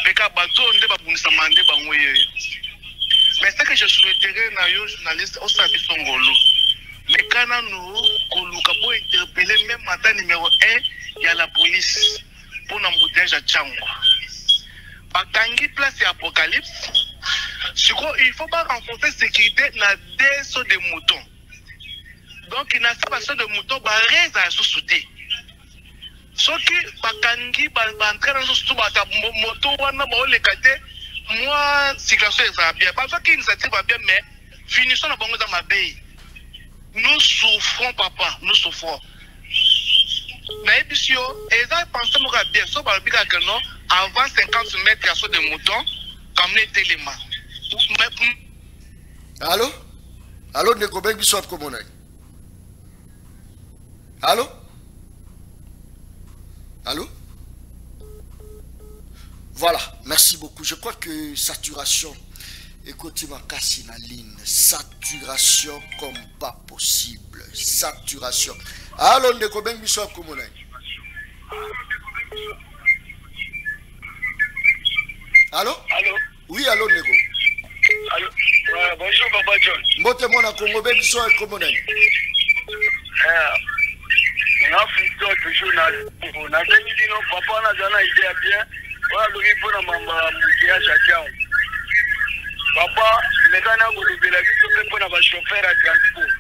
Peka bateau, on ne va pas nous demander. Mais ce que je souhaiterais, na journaliste, au service Ngolo. Mais quand nous, Koluka pour interpeller même matin numéro 1, il y a la police pour l'embouteillage à Tchangwa. Par Tanguy, place et Apocalypse, il ne faut pas renforcer la sécurité dans des sauts de moutons. Donc, il n'y a pas de moutons, il y a des sous-soudés. Ce qui, par Tanguy, entrer dans le moto, moi, situation est bien. Parce que l'initiative va bien, mais finissons dans ma pays. Nous souffrons, papa, nous souffrons. Mais puis, ils ont pensé bien, sauf que non, avant 50 mètres, il y a saut de moutons, comme les télémas. Allô? Allô, Nekobek Bissot Komonai? Allô? Allô? Voilà, merci beaucoup. Je crois que saturation. Écoutez ma casse en ligne. Saturation comme pas possible. Saturation. Allô, Nekobek Bissot Komonai? Allô? Allô? Oui, allô, Nego. Allô? Bonjour, Papa John. Mbote mona Congo, baby, so Komonai. On a fait toujours on a dit non, papa n'a jamais idée bien. Voilà, le pour la maman, Moukia Chachao. Papa, les gars, on a vu la vie pour la chauffeur à transport.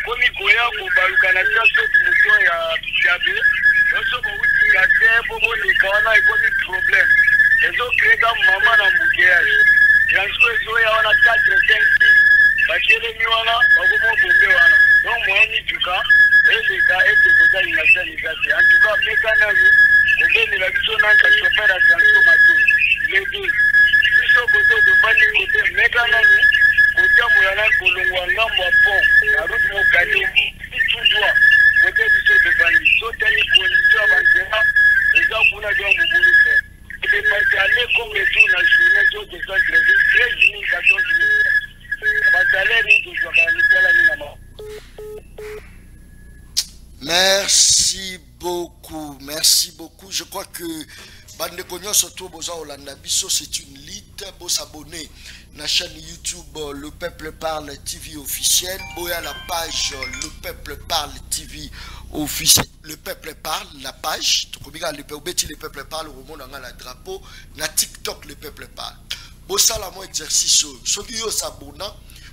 Comme il y a pour Balukanaka, ce mouton à Pichabe, nous sommes au Tigate, pour les Kawana, et comme un problème. Les autres créent dans maman dans Moukiage. Transport, il y a 4 ou 5 parce que les Miwana, on va bomber. Donc, moi, en tout cas, les gars, et les gars, ils n'ont pas de en tout cas, les gars, on donne la vision d'un chauffeur à transport. Les deux. Ils sont côté de Bani, côté Mécana, côté Moulana, Kolongwanga, Mwapon, la route Mokani, tout droit, côté du saut de Bani. Saut de conditions avancées, les gens pour la guerre, vous voulez faire. Et de passer comme les tours, la journée, tout de ça, 13 000, 14 000. Merci beaucoup, merci beaucoup. Je crois que Bande Cognon surtout Boza Olanda Bisso, c'est une lite. Pour s'abonner à la chaîne YouTube Le Peuple Parle TV officiel. Boya la page Le Peuple Parle TV officiel. Le Peuple Parle, la page. Le Peuple Parle, au monde la drapeau. Na TikTok Le Peuple Parle. Bossa la mon exercice. Ceux qui ont s'abonné.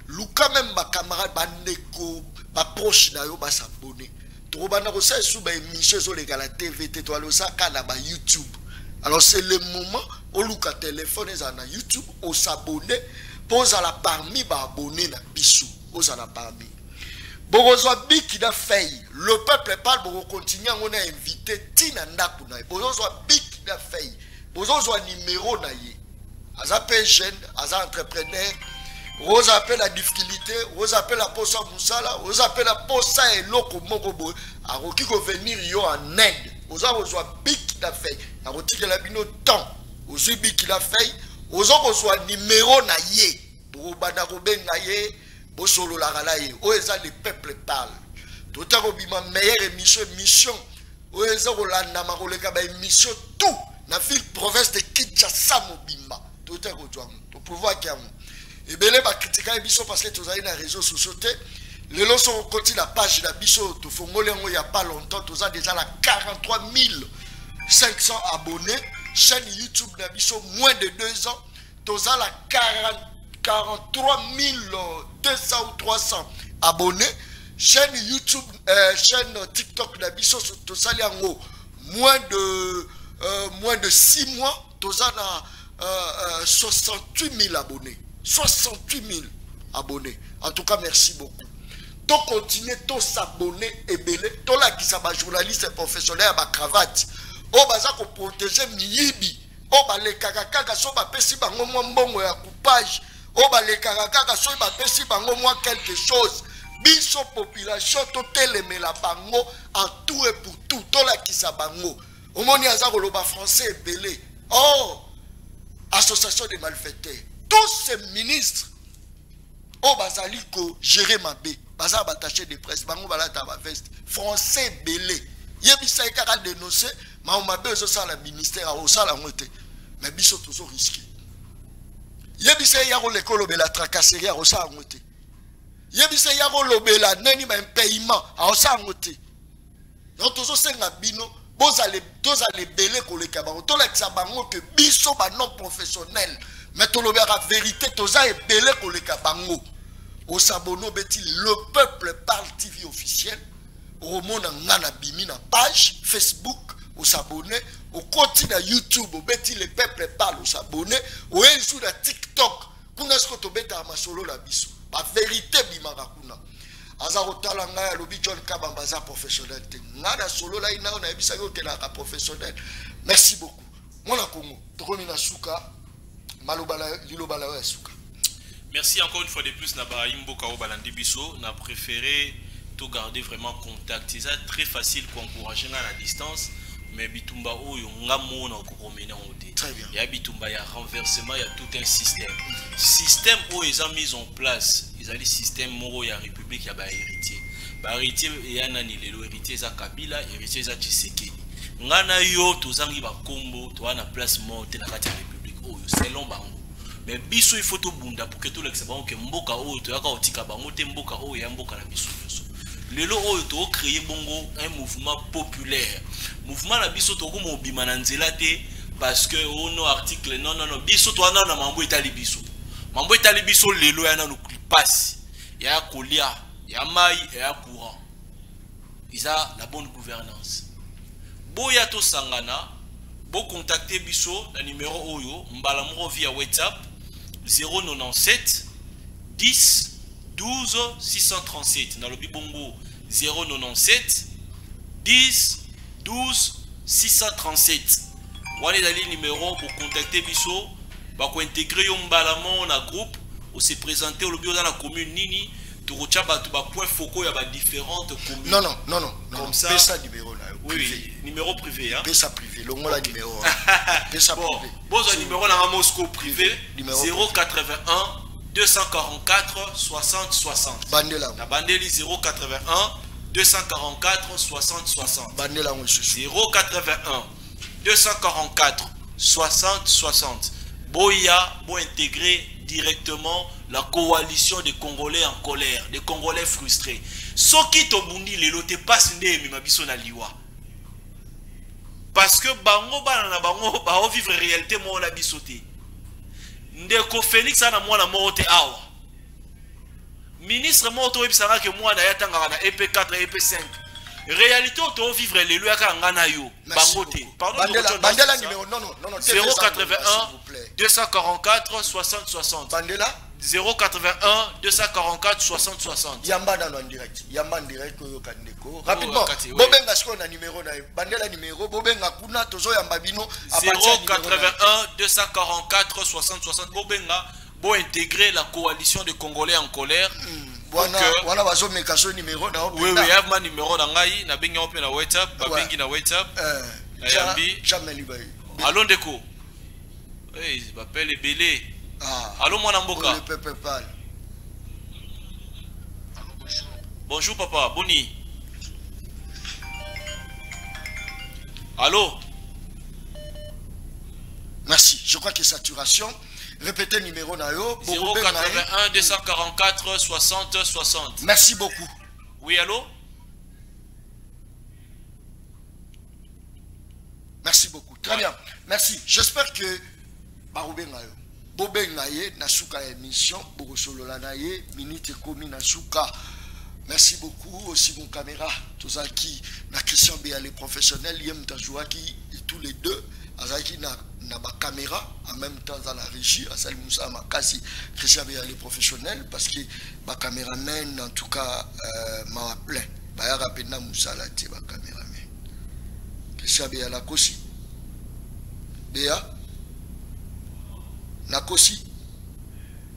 Luka même ma camarade bandeko ba proche na yo ba s'abonner. To bana ko sa sou ba émission sur les la TV to alo sa kana ba YouTube. Alors c'est le moment au Luka téléphone za na YouTube au s'abonner pose à la parmi ba abonner na biso aux à la parmi. Bozo biki da fay le peuple parle bo continuer on a invité tina ndaku na bozo biki da fay bozo numéro na ye aza jeune aza entrepreneur. Vous appelez la difficulté, vous appelez la posa moussala, vous appelez la posa et l'oko mokobo, à qui venir yo en aide. Vous avez besoin bic la feuille, à qui la bino temps, vous avez bic la feuille, vous avez besoin numéro na ye, pour banarobe na ye, pour solo la ralaye, où est le peuple parle. Tout à l'heure, meilleure émission, où est la maroleka émission, tout, na ville province de Kinshasa Mobimba, tout à l'heure, pour pouvoir qu'il y a et bien, les critiquer les biso parce que tu as une réseau social. Les lots ont continué la page de la biso. Tu fais il n'y a pas longtemps. Tu as déjà la 43 500 abonnés. Chaîne YouTube de la biso, moins de 2 ans. Tu as la 43 200 ou 300 abonnés. chaîne YouTube, chaîne TikTok d'Abisso, tosali yango moins de 6 mois, tosana 68 000 abonnés. 68 000 abonnés. En tout cas, merci beaucoup. Donc, continuez, tous s'abonner et belé. Tous là qui sont journalistes professionnels à cravate. On va protéger Miyibi. On va les kakaka, so va pesi bango mbongo ya coupage. On va les kakaka, so va pesi bango quelque chose. Biso population, totele me la bango en tout et pour tout. Tous là qui sont bango. Au monde y a ça le français et belé. Oh, association des malfaiteurs. Tous ces ministres, oh bazali ko gérer ma bé, bazali bataché de presse, bango balata ba veste, français belé. Yebisa ikaka dénoncer, ma mabe zo ça la ministère au ça la moté. Mais biso toujours risqué. Yebisa yako l'école bela tracasserie au ça la moté. Yebisa yako lobela neni ba paiement au ça la moté. Donc toujours senga bino, bozale belé ko le kabango, to la kisabango que biso ba non professionnel. Mais tout la vérité, tout ça est belé pour les kabango. Au Sabono, le peuple parle TV officiel. Au monde, on a une page Facebook, au s'abonner. Au continent YouTube, au bêti le peuple parle, au s'abonner. Au sur la TikTok, qu'on a ce que tu bêtes à ma solo la biso. La vérité, bimarakuna. Azaro talanga, lobi John Kabambaza professionnel. Nada solo là, il y a un épisode qui est professionnel. Merci beaucoup. Mon Congo, Tromina Souka. Merci encore une fois de plus. On a préféré tout garder vraiment contact. C'est très facile pour encourager à la distance. Mais Bitumba, très bien. Il y a Bitumba, il y a renversement, il y a tout un système. Système où ils ont mis en place, ils ont le système où il y a République, il y a héritier. Héritier, il y a héritier, il y a Kabila, héritier, il y a Tshisekedi. Ngana yo, tous les combo, tu as une place morte dans la République. C'est long bango. Mais biso il faut tout bunda pour que tout le monde que mboka o to yaka otika bango te mboka o ya mboka la biso biso. Lelo o to créer bongo un mouvement populaire. Mouvement la biso to ko mo bima na nzela te parce que ono article non biso to na mambo etali biso. Mambo etali biso lelo ya na no passe. Ya kolia, ya mai et ya courant. Isa la bonne gouvernance. Boya to sangana Bo contacter biso le numéro oyo mbalamuro via WhatsApp 097 10 12 637 dans le bibongo 097 10 12 637 wale dali numéro pour contacter biso ba ko intégrer yo mbalamo na groupe ou se présenter au bio dans la commune nini to rochaba to ba point focaux ya ba différentes communes. Non. Comme ça pesa numéro là. Oui, numéro privé hein. Pesa privé, le mot là numéro. Pesa privé. Bon numéro là Moscou privé 081 244 60 60. Bandela. La bandeli 081 244 60 60. Bandela 081 244 60 60. Boya, bo intégrer directement la coalition des Congolais en colère, des Congolais frustrés. Ce qui to bundi lelo te passe ndé mabiso na liwa. Parce que bango bana bango ba vivre réalité mo la bisoté. Ndeko Félix ana mwana mote awa. Ministre moto ebisanga ke mwana yatanga na EP4 EP5. Réalité to vivre lelo yaka ngana yo bangote. Pardon. Bandela numéro non 081 244 60 60. Bandela 081 244 60 60. Yamba dans en direct. Yamba en direct ko yokandeko. Rapidement. Bobenga sko na numéro na bandela numéro bobenga kuna tozo yamba bino 081 244 60 60 bobenga bo intégrer la coalition des Congolais en colère. Wana bazo mekaso numéro na oui yavma numéro na ngai na bengi open na WhatsApp ba bengi na WhatsApp yambi jamais libai. Allô ndeko. Eh m'appelle Belé. Allô mon amboka. Le peuple parle. Bonjour papa, boni. Allô. Merci. Je crois que saturation. Répétez le numéro nayo. 081 244 60 60. Merci beaucoup. Oui, allô? Merci beaucoup. Très bien. Merci. J'espère que Baroubé nayo. Bobé naye nasuka émission Bogosolo la naye minute komi nasuka Merci beaucoup aussi mon caméra. Tout ça qui na Christian Béa les professionnels, Yem Tajoua qui tous les deux, Azaki na ma caméra en même temps dans la régie, Asali Moussa Makasi, Christian Béa les professionnels parce que ma caméraman en tout cas m'a appelé. Bah ya rapidement Moussa la tie ma caméraman. Christian Béa la kosi. Béa la kosi.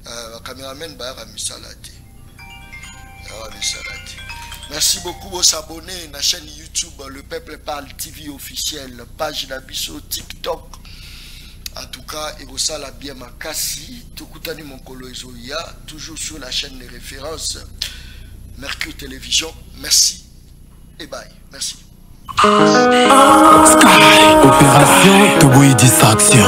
Ma caméraman bah ya Moussa la tie. Merci beaucoup aux abonnés à la chaîne YouTube Le Peuple Parle TV officiel, page d'Abisso, TikTok. En tout cas, et ça la bien makasi, tout coutani mon colo Ezoïa, toujours sur la chaîne de référence Mercure Télévision. Merci et bye. Merci. Opération Toboui Distraction.